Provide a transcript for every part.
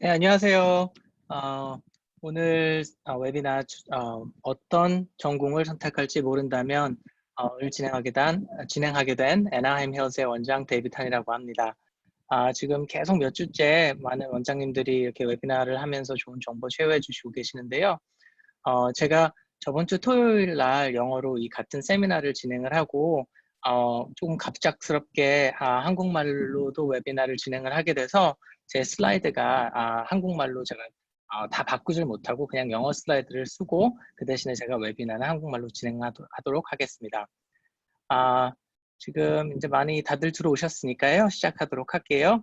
네, 안녕하세요. 어, 오늘 웨비나 어떤 전공을 선택할지 모른다면 을 진행하게 된 애나하임 헬스의 원장 데이비탄이라고 합니다. 지금 계속 몇 주째 많은 원장님들이 이렇게 웨비나를 하면서 좋은 정보 쉐어해 주시고 계시는데요. 제가 저번 주 토요일 날 영어로 이 같은 세미나를 진행을 하고 조금 갑작스럽게 한국말로도 웨비나를 진행을 하게 돼서 제 슬라이드가 한국말로 제가 다 바꾸질 못하고 그냥 영어 슬라이드를 쓰고 그 대신에 제가 웨비나는 한국말로 진행하도록 하겠습니다. 아, 지금 이제 많이 다들 들어오셨으니까요. 시작하도록 할게요.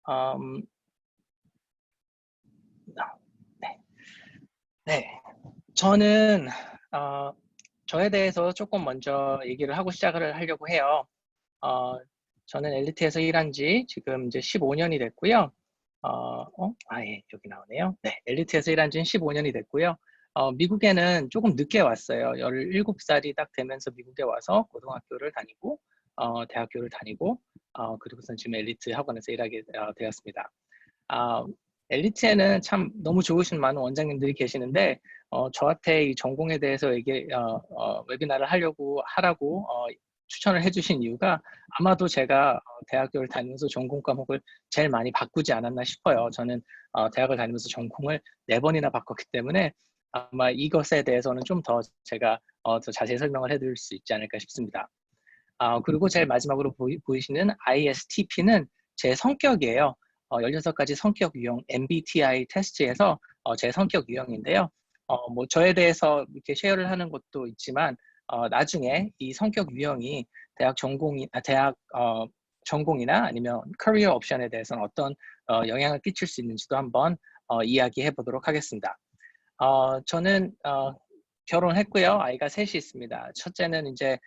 음, 네. 네. 저는 저에 대해서 조금 먼저 얘기를 하고 시작을 하려고 해요. 어, 저는 엘리트에서 일한 지 지금 이제 15년이 됐고요. 예, 여기 나오네요. 네, 엘리트에서 일한 지는 15년이 됐고요. 미국에는 조금 늦게 왔어요. 17살이 딱 되면서 미국에 와서 고등학교를 다니고, 대학교를 다니고, 그리고선 지금 엘리트 학원에서 일하게 되었습니다. 아, 엘리트에는 참 너무 좋으신 많은 원장님들이 계시는데 저한테 이 전공에 대해서 웨비나를 하라고 추천을 해주신 이유가 아마도 제가 대학교를 다니면서 전공 과목을 제일 많이 바꾸지 않았나 싶어요. 저는 대학을 다니면서 전공을 4번이나 바꿨기 때문에 아마 이것에 대해서는 좀 더 제가 더 자세히 설명을 해드릴 수 있지 않을까 싶습니다. 그리고 제일 마지막으로 보이시는 ISTP는 제 성격이에요. 16가지 성격 유형 MBTI 테스트에서 제 성격 유형인데요. 뭐 저에 대해서 이렇게 쉐어를 하는 것도 있지만 나중에 이 성격 유형이 대학 전공이나 아니면 커리어 옵션에 대해서는 어떤 영향을 끼칠 수 있는지도 한번 이야기해 보도록 하겠습니다. 저는 결혼했고요. 아이가 셋이 있습니다. 첫째는 이제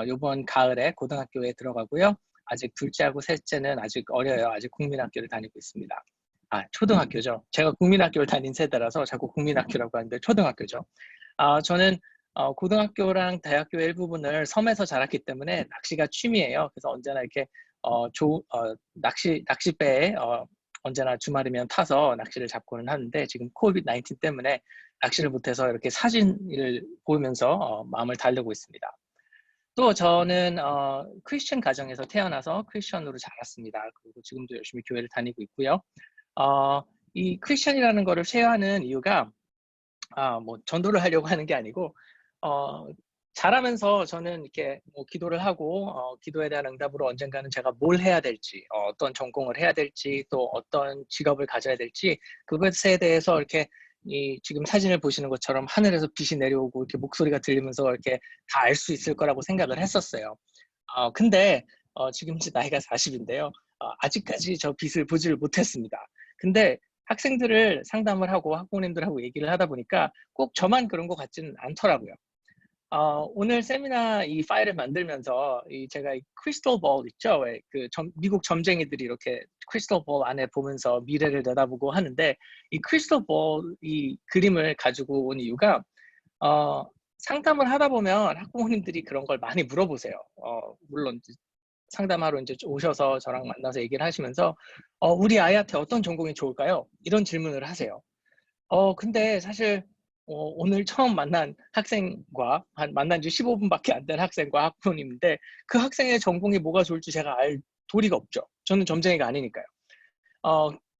이번 가을에 고등학교에 들어가고요. 아직 둘째하고 셋째는 아직 어려요. 아직 국민학교를 다니고 있습니다. 초등학교죠. 제가 국민학교를 다닌 세대라서 자꾸 국민학교라고 하는데 초등학교죠. 저는 고등학교랑 대학교의 일부분을 섬에서 자랐기 때문에 낚시가 취미예요. 그래서 언제나 이렇게 낚시배에 언제나 주말이면 타서 낚시를 잡고는 하는데 지금 코비드 19 때문에 낚시를 못해서 이렇게 사진을 보면서 마음을 달래고 있습니다. 또 저는 크리스천 가정에서 태어나서 크리스천으로 자랐습니다. 그리고 지금도 열심히 교회를 다니고 있고요. 이 크리스천이라는 거를 쉐어하는 이유가 뭐 전도를 하려고 하는 게 아니고 어, 자라면서 저는 이렇게 뭐 기도를 하고 기도에 대한 응답으로 언젠가는 제가 뭘 해야 될지 어떤 전공을 해야 될지 또 어떤 직업을 가져야 될지 그것에 대해서 이렇게 지금 사진을 보시는 것처럼 하늘에서 빛이 내려오고 이렇게 목소리가 들리면서 이렇게 다 알 수 있을 거라고 생각을 했었어요. 근데 지금 이제 나이가 40인데요. 아직까지 저 빛을 보지를 못했습니다. 근데 학생들을 상담을 하고 학부모님들하고 얘기를 하다 보니까 꼭 저만 그런 것 같지는 않더라고요. 오늘 세미나 이 파일을 만들면서 제가 이 크리스탈 볼 있죠? 왜 미국 점쟁이들이 이렇게 크리스탈 볼 안에 보면서 미래를 내다보고 하는데 이 크리스탈 볼 이 그림을 가지고 온 이유가 상담을 하다 보면 학부모님들이 그런 걸 많이 물어보세요. 물론 상담하러 이제 오셔서 저랑 만나서 얘기를 하시면서 우리 아이한테 어떤 전공이 좋을까요? 이런 질문을 하세요. 근데 사실 오늘 처음 만난 학생과 만난 지 15분밖에 안 된 학생과 학부모님인데 그 학생의 전공이 뭐가 좋을지 제가 알 도리가 없죠. 저는 점쟁이가 아니니까요.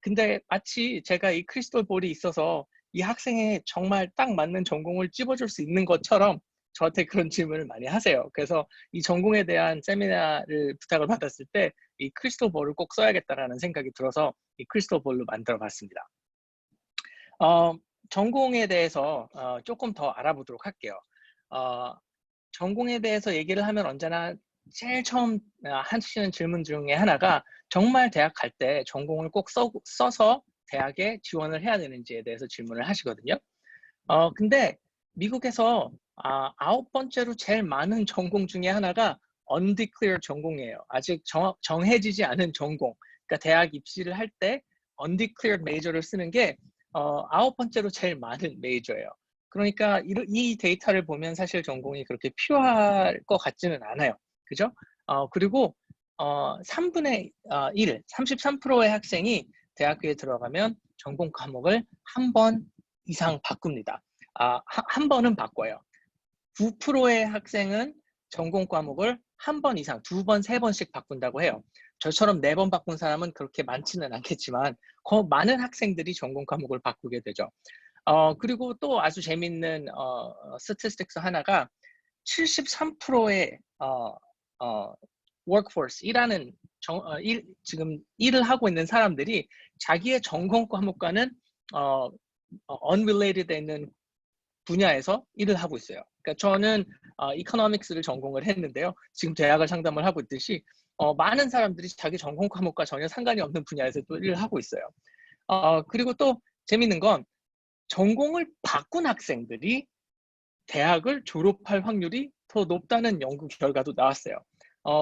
근데 마치 제가 이 크리스탈 볼이 있어서 이 학생의 정말 딱 맞는 전공을 찝어줄 수 있는 것처럼 저한테 그런 질문을 많이 하세요. 그래서 이 전공에 대한 세미나를 부탁을 받았을 때 이 크리스탈 볼을 꼭 써야겠다라는 생각이 들어서 이 크리스탈 볼로 만들어 봤습니다. 어, 전공에 대해서 조금 더 알아보도록 할게요. 어, 전공에 대해서 얘기를 하면 언제나 제일 처음 하시는 질문 중에 하나가 정말 대학 갈 때 전공을 꼭 써서 대학에 지원을 해야 되는지에 대해서 질문을 하시거든요. 근데 미국에서 9번째로 제일 많은 전공 중에 하나가 undeclared 전공이에요. 아직 정해지지 않은 전공. 그러니까 대학 입시를 할 때 undeclared major를 쓰는 게 9번째로 제일 많은 메이저예요. 그러니까 이 데이터를 보면 사실 전공이 그렇게 필요할 것 같지는 않아요. 그죠? 그리고 3분의 1, 33%의 학생이 대학교에 들어가면 전공 과목을 한 번 이상 바꿉니다. 한 번은 바꿔요. 9%의 학생은 전공 과목을 한 번 이상, 2번, 3번씩 바꾼다고 해요. 저처럼 4번 바꾼 사람은 그렇게 많지는 않겠지만 많은 학생들이 전공 과목을 바꾸게 되죠. 그리고 또 아주 재밌는 스태티스틱스 하나가 73%의 workforce, 지금 일을 하고 있는 사람들이 자기의 전공 과목과는 unrelated 있는 분야에서 일을 하고 있어요. 그러니까 저는 이코노믹스를 전공을 했는데요. 지금 대학을 상담을 하고 있듯이 많은 사람들이 자기 전공 과목과 전혀 상관이 없는 분야에서 또 일을 하고 있어요. 그리고 또 재밌는 건 전공을 바꾼 학생들이 대학을 졸업할 확률이 더 높다는 연구 결과도 나왔어요.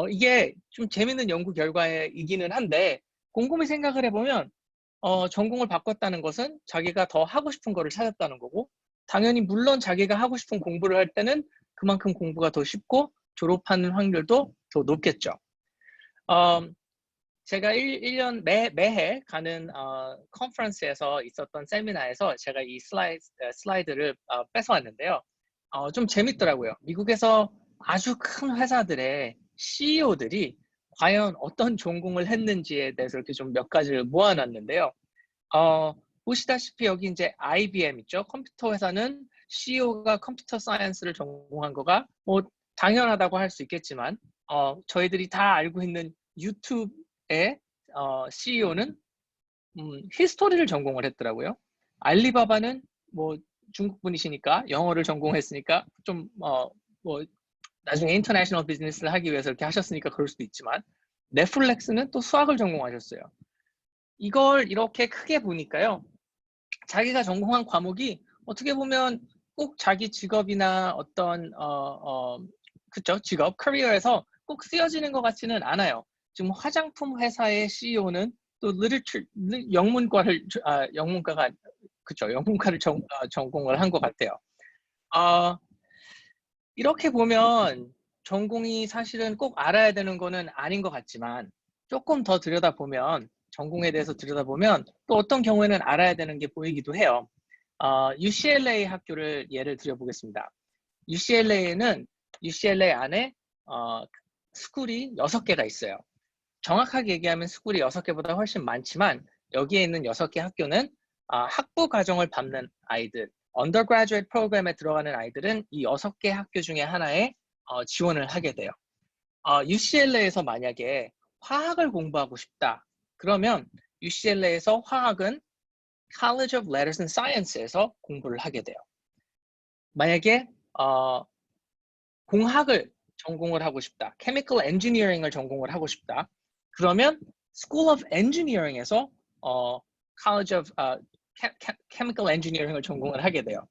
이게 좀 재밌는 연구 결과이기는 한데 곰곰이 생각을 해보면 전공을 바꿨다는 것은 자기가 더 하고 싶은 거를 찾았다는 거고 당연히 물론 자기가 하고 싶은 공부를 할 때는 그만큼 공부가 더 쉽고 졸업하는 확률도 더 높겠죠. 제가 1년 매해 가는 컨퍼런스에서 있었던 세미나에서 제가 이 슬라이드를 뺏어왔는데요. 좀 재밌더라고요. 미국에서 아주 큰 회사들의 CEO들이 과연 어떤 전공을 했는지에 대해서 이렇게 좀 몇 가지를 모아놨는데요. 보시다시피 여기 이제 IBM 있죠. 컴퓨터 회사는 CEO가 컴퓨터 사이언스를 전공한 거가 뭐 당연하다고 할 수 있겠지만 저희들이 다 알고 있는 유튜브의 CEO는 히스토리를 전공을 했더라고요. 알리바바는 뭐 중국 분이시니까 영어를 전공했으니까 좀 뭐 나중에 인터내셔널 비즈니스를 하기 위해서 이렇게 하셨으니까 그럴 수도 있지만 넷플릭스는 또 수학을 전공하셨어요. 이걸 이렇게 크게 보니까요. 자기가 전공한 과목이 어떻게 보면 꼭 자기 직업이나 어떤 그쵸? 직업, 커리어에서 꼭 쓰여지는 것 같지는 않아요. 지금 화장품 회사의 CEO는 또 영문과가 그쵸? 영문과를 전공을 한 것 같아요. 이렇게 보면 전공이 사실은 꼭 알아야 되는 거는 아닌 것 같지만 조금 더 들여다보면 전공에 대해서 들여다보면 또 어떤 경우에는 알아야 되는 게 보이기도 해요. UCLA 학교를 예를 들어보겠습니다. UCLA는 UCLA 안에 스쿨이 6개가 있어요. 정확하게 얘기하면 스쿨이 6개보다 훨씬 많지만 여기에 있는 6개 학교는 학부 과정을 밟는 아이들, undergraduate 프로그램에 들어가는 아이들은 이 6개 학교 중에 하나에 지원을 하게 돼요. UCLA에서 만약에 화학을 공부하고 싶다. 그러면 UCLA에서 화학은 College of Letters and Science에서 공부를 하게 돼요. 만약에 공학을 전공을 하고 싶다. Chemical Engineering을 전공을 하고 싶다. 그러면 School of Engineering에서 College of Chemical Engineering을 전공을 하게 돼요.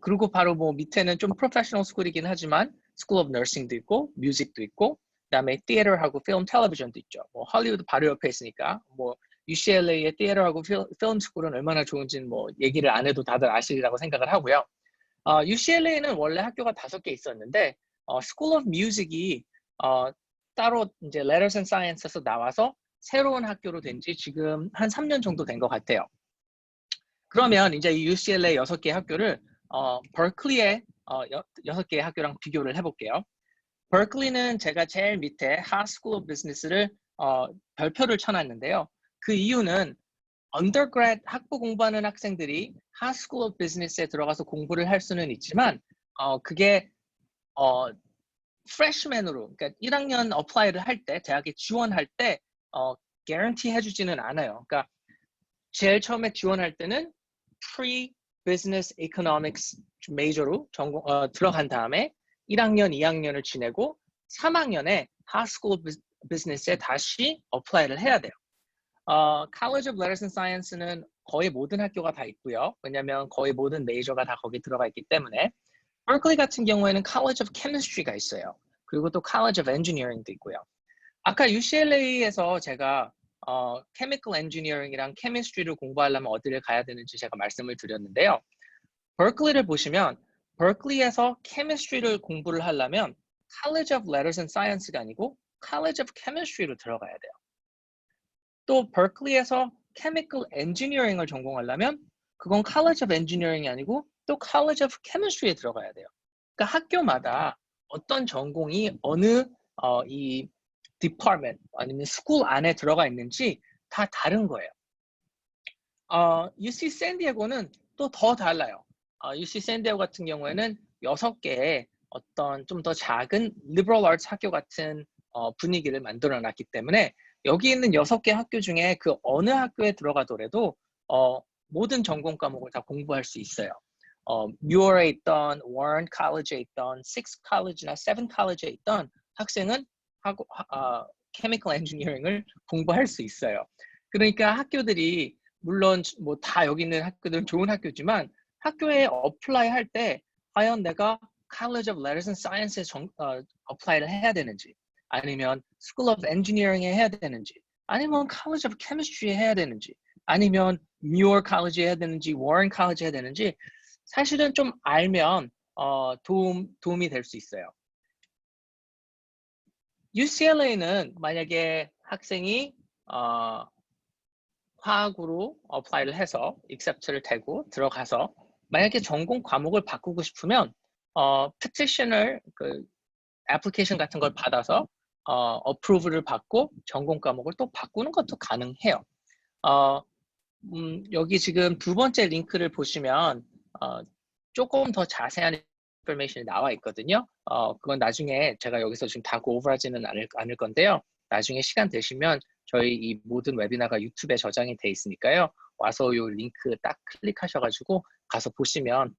그리고 바로 뭐 밑에는 좀 프로페셔널 스쿨이긴 하지만 School of Nursing도 있고 뮤직도 있고 그다음에 Theater하고 Film Television도 있죠. 뭐 할리우드 바로 옆에 있으니까 뭐 UCLA의 Theater하고 Film School은 얼마나 좋은지는 뭐 얘기를 안 해도 다들 아시리라고 생각을 하고요. UCLA는 원래 학교가 5개 있었는데 School of Music이 따로 이제 Letters and Science에서 나와서 새로운 학교로 된 지 지금 한 3년 정도 된 것 같아요. 그러면 이제 이 UCLA 6개 학교를 버클리의 6개의 학교랑 비교를 해볼게요. 버클리는 제가 제일 밑에 Haas School of Business를 별표를 쳐놨는데요. 그 이유는 undergrad 학부 공부하는 학생들이 Haas School of Business에 들어가서 공부를 할 수는 있지만 그게 freshman으로 그러니까 1학년 어플라이를 할 때 대학에 지원할 때 guarantee 해주지는 않아요. 그러니까 제일 처음에 지원할 때는 pre-business economics major로 들어간 다음에 1학년, 2학년을 지내고 3학년에 Haas School of Business에 다시 어플라이를 해야 돼요. College of Letters and Science는 거의 모든 학교가 다 있고요. 왜냐하면 거의 모든 메이저가 다 거기 들어가 있기 때문에. Berkeley 같은 경우에는 College of Chemistry가 있어요. 그리고 또 College of Engineering도 있고요. 아까 UCLA에서 제가 Chemical Engineering이랑 Chemistry를 공부하려면 어디를 가야 되는지 제가 말씀을 드렸는데요. Berkeley를 보시면 Berkeley에서 Chemistry를 공부를 하려면 College of Letters and Science가 아니고 College of Chemistry로 들어가야 돼요. 또 Berkeley에서 Chemical Engineering을 전공하려면 그건 College of Engineering이 아니고 또 College of Chemistry에 들어가야 돼요. 그러니까 학교마다 어떤 전공이 어느 이 department 아니면 school 안에 들어가 있는지 다 다른 거예요. UC 샌디에고는 또 더 달라요. UC 샌디에고 같은 경우에는 6개의 어떤 좀 더 작은 liberal arts 학교 같은 분위기를 만들어 놨기 때문에 여기 있는 6개 학교 중에 그 어느 학교에 들어가더라도 모든 전공 과목을 다 공부할 수 있어요. 뮤어에 있던, 워런 칼리지에 있던, 6 칼리지나 7 칼리지에 있던 학생은 케미컬 엔지니어링을 공부할 수 있어요. 그러니까 학교들이 물론 뭐 다 여기 있는 학교들은 좋은 학교지만 학교에 어플라이 할 때 과연 내가 College of Letters and Science에 어플라이를 해야 되는지, 아니면 School of Engineering에 해야 되는지, 아니면 College of Chemistry에 해야 되는지, 아니면 Muir College에 해야 되는지, Warren College에 해야 되는지 사실은 좀 알면 도움이 될 수 있어요. UCLA는 만약에 학생이 화학으로 어플라이를 해서 accept를 되고 들어가서 만약에 전공 과목을 바꾸고 싶으면 petition을 애플리케이션 같은 걸 받아서 approval을 받고 전공 과목을 또 바꾸는 것도 가능해요. 여기 지금 두 번째 링크를 보시면 조금 더 자세한 인포메이션이 나와 있거든요. 그건 나중에 제가 여기서 지금 다 고오버하지는 않을 건데요. 나중에 시간 되시면 저희 이 모든 웨비나가 유튜브에 저장이 돼 있으니까요. 와서 이 링크 딱 클릭하셔가지고 가서 보시면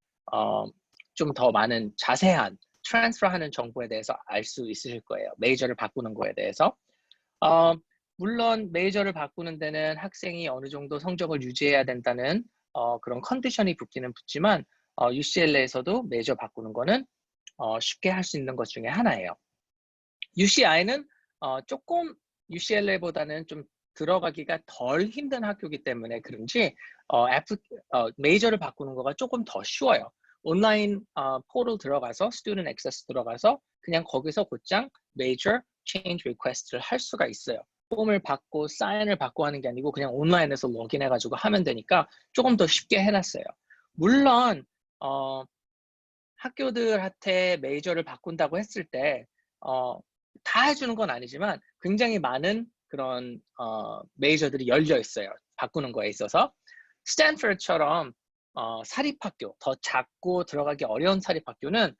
좀 더 많은 자세한 트랜스퍼하는 정보에 대해서 알 수 있으실 거예요. 메이저를 바꾸는 거에 대해서. 물론 메이저를 바꾸는 데는 학생이 어느 정도 성적을 유지해야 된다는 그런 컨디션이 붙기는 붙지만 UCLA에서도 메이저 바꾸는 거는 쉽게 할 수 있는 것 중에 하나예요. UCI는 조금 UCLA보다는 좀 들어가기가 덜 힘든 학교이기 때문에 그런지 메이저를 바꾸는 거가 조금 더 쉬워요. 온라인 포털 들어가서 Student Access 들어가서 그냥 거기서 곧장 Major Change Request를 할 수가 있어요. 폼을 받고 사인을 받고 하는 게 아니고 그냥 온라인에서 로그인해가지고 하면 되니까 조금 더 쉽게 해놨어요. 물론 학교들한테 메이저를 바꾼다고 했을 때 다 해주는 건 아니지만 굉장히 많은 그런 메이저들이 열려 있어요. 바꾸는 거에 있어서. 스탠퍼드처럼 사립학교, 더 작고 들어가기 어려운 사립학교는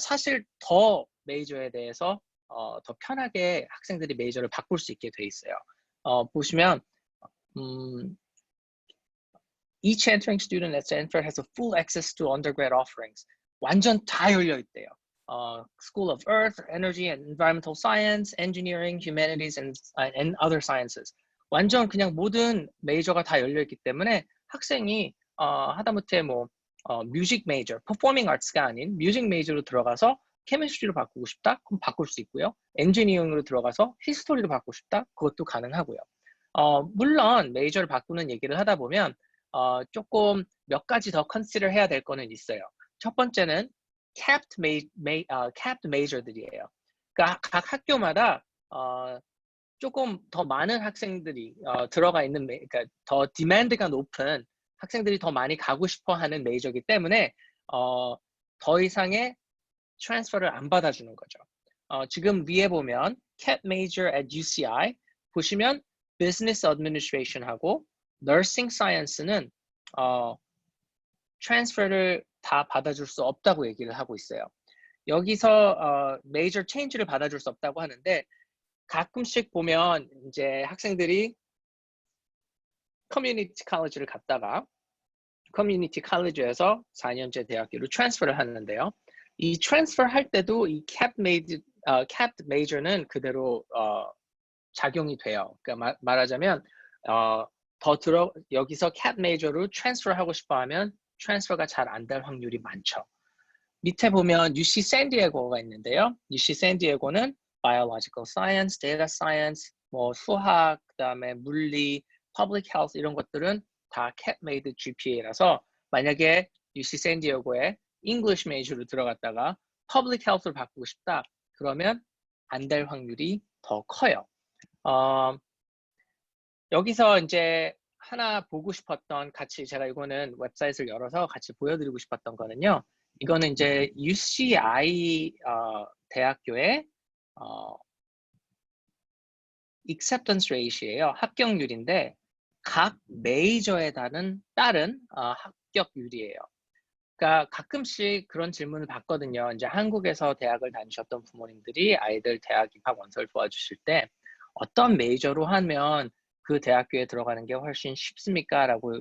사실 더 메이저에 대해서 더 편하게 학생들이 메이저를 바꿀 수 있게 돼 있어요. 보시면 Each entering student at Stanford has a full access to undergrad offerings. 완전 다 열려 있대요. School of Earth, Energy and Environmental Science, Engineering, Humanities, and Other Sciences. 완전 그냥 모든 메이저가 다 열려 있기 때문에 학생이 하다못해 뭐 뮤직 메이저, 퍼포밍 아트스가 아닌 뮤직 메이저로 들어가서 케미스트리로 바꾸고 싶다? 그럼 바꿀 수 있고요. 엔지니어링으로 들어가서 히스토리로 바꾸고 싶다? 그것도 가능하고요. 물론 메이저를 바꾸는 얘기를 하다 보면 조금 몇 가지 더 컨시더 해야 될 거는 있어요. 첫 번째는 capped major들이에요. 그러니까 각 학교마다 조금 더 많은 학생들이 들어가 있는, 그러니까 더 디맨드가 높은 학생들이 더 많이 가고 싶어하는 메이저이기 때문에 더 이상의 트랜스퍼를 안 받아주는 거죠. 지금 위에 보면 cap major at UCI 보시면 business administration하고 nursing science는 트랜스퍼를 다 받아줄 수 없다고 얘기를 하고 있어요. 여기서 major change를 받아줄 수 없다고 하는데 가끔씩 보면 이제 학생들이 커뮤니티 칼리지를 갔다가 커뮤니티 칼리지에서 4년제 대학교로 트랜스퍼를 하는데요. 이 트랜스퍼 할 때도 이 capped major는 그대로 작용이 돼요. 그러니까 말하자면 여기서 cap major로 트랜스퍼 하고 싶어 하면 트랜스퍼가 잘 안 될 확률이 많죠. 밑에 보면 UC 샌디에고가 있는데요. UC 샌디에고는 biological science, data science, 뭐 수학, 그다음에 물리, public health 이런 것들은 다 cap-made GPA라서 만약에 UC 샌디에고에 English major로 들어갔다가 public health를 바꾸고 싶다. 그러면 안 될 확률이 더 커요. 여기서 이제 하나 보고 싶었던 같이 제가 이거는 웹사이트를 열어서 같이 보여드리고 싶었던 거는요. 이거는 이제 UCI 대학교의 acceptance rate이에요. 합격률인데 각 메이저에 따른 합격률이에요. 그러니까 가끔씩 그런 질문을 받거든요. 이제 한국에서 대학을 다니셨던 부모님들이 아이들 대학 입학 원서를 도와주실 때 어떤 메이저로 하면 그 대학교에 들어가는 게 훨씬 쉽습니까? 라고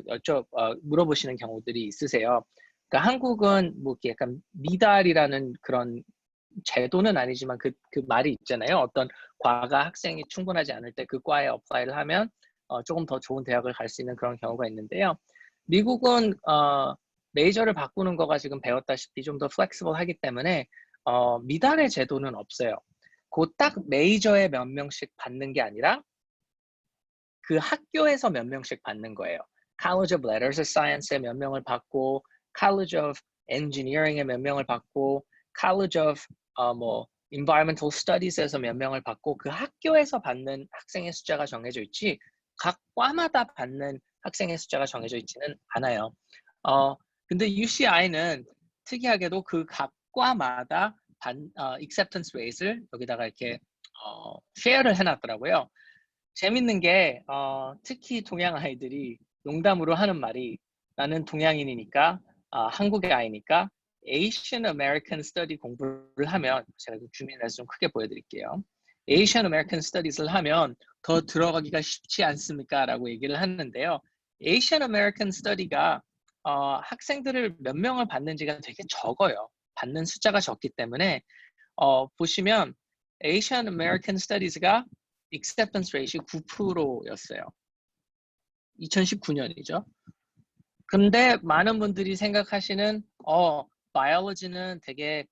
물어보시는 경우들이 있으세요. 그러니까 한국은 뭐 약간 미달이라는 그런 제도는 아니지만 그 말이 있잖아요. 어떤 과가 학생이 충분하지 않을 때 그 과에 어플라이를 하면 조금 더 좋은 대학을 갈 수 있는 그런 경우가 있는데요. 미국은 메이저를 바꾸는 거가 지금 배웠다시피 좀 더 플렉시블하기 때문에 미달의 제도는 없어요. 그 딱 메이저에 몇 명씩 받는 게 아니라 그 학교에서 몇 명씩 받는 거예요. College of Letters and Science에 몇 명을 받고, College of Engineering에 몇 명을 받고, College of 뭐 Environmental Studies에서 몇 명을 받고, 그 학교에서 받는 학생의 숫자가 정해져 있지 각 과마다 받는 학생의 숫자가 정해져 있지는 않아요. 근데 UCI는 특이하게도 그 각 과마다 acceptance rate를 여기다가 이렇게 쉐어를 해놨더라고요. 재밌는 게 특히 동양 아이들이 농담으로 하는 말이 나는 동양인이니까 한국의 아이니까 Asian American Study 공부를 하면 제가 주민해서 좀 크게 보여드릴게요. Asian American Studies를 하면 더 들어가기가 쉽지 않습니까? 라고 얘기를 하는데요. Asian American Study가 학생들을 몇 명을 받는지가 되게 적어요. 받는 숫자가 적기 때문에 보시면 Asian American Studies가 acceptance rate이 9%였어요. 2019년이죠. 근데 많은 분들이 생각하시는 biology는 되게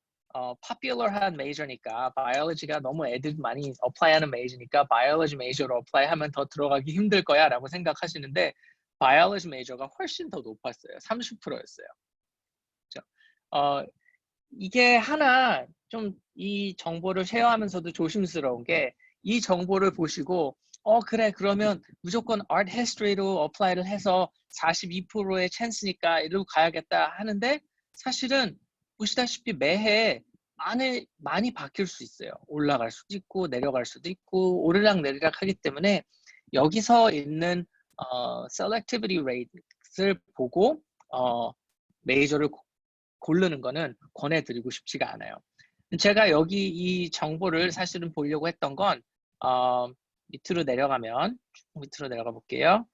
popular한 메이저니까 biology가 너무 애들 많이 어플라이하는 메이저니까 biology 메이저로 어플라이하면 더 들어가기 힘들 거야 라고 생각하시는데 biology 메이저가 훨씬 더 높았어요. 30%였어요. 이게 하나 좀 이 정보를 쉐어하면서도 조심스러운 게 이 정보를 보시고 그래 그러면 무조건 art history로 어플라이를 해서 42%의 찬스니까 이리로 가야겠다 하는데 사실은 보시다시피 매해 많이 바뀔 수 있어요. 올라갈 수도 있고 내려갈 수도 있고 오르락내리락 하기 때문에 여기서 있는 selectivity rate를 보고 메이저를 고르는 거는 권해드리고 싶지가 않아요. 제가 여기 이 정보를 사실은 보려고 했던 건 밑으로 내려가면 쭉 밑으로 내려가 볼게요.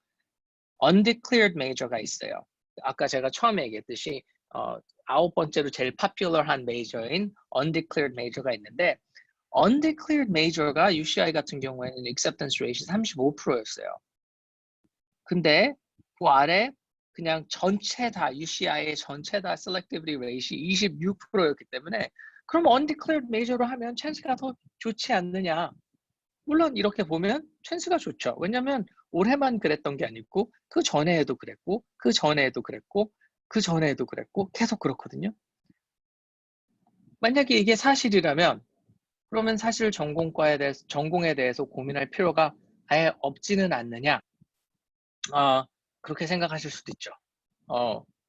Undeclared Major가 있어요. 아까 제가 처음에 얘기했듯이 9번째로 제일 popular한 메이저인 Undeclared Major가 있는데 Undeclared Major가 UCI 같은 경우에는 acceptance rate이 35%였어요. 근데 그 아래 그냥 전체 다 UCI의 전체 다 selectivity rate이 26%였기 때문에 그럼 undeclared major로 하면 찬스가 더 좋지 않느냐. 물론 이렇게 보면 찬스가 좋죠. 왜냐하면 올해만 그랬던 게 아니고 그 전에도 그랬고 그 전에도 그랬고 그 전에도 그랬고 계속 그렇거든요. 만약에 이게 사실이라면 그러면 사실 전공에 대해서 고민할 필요가 아예 없지는 않느냐. 그렇게 생각하실 수도 있죠.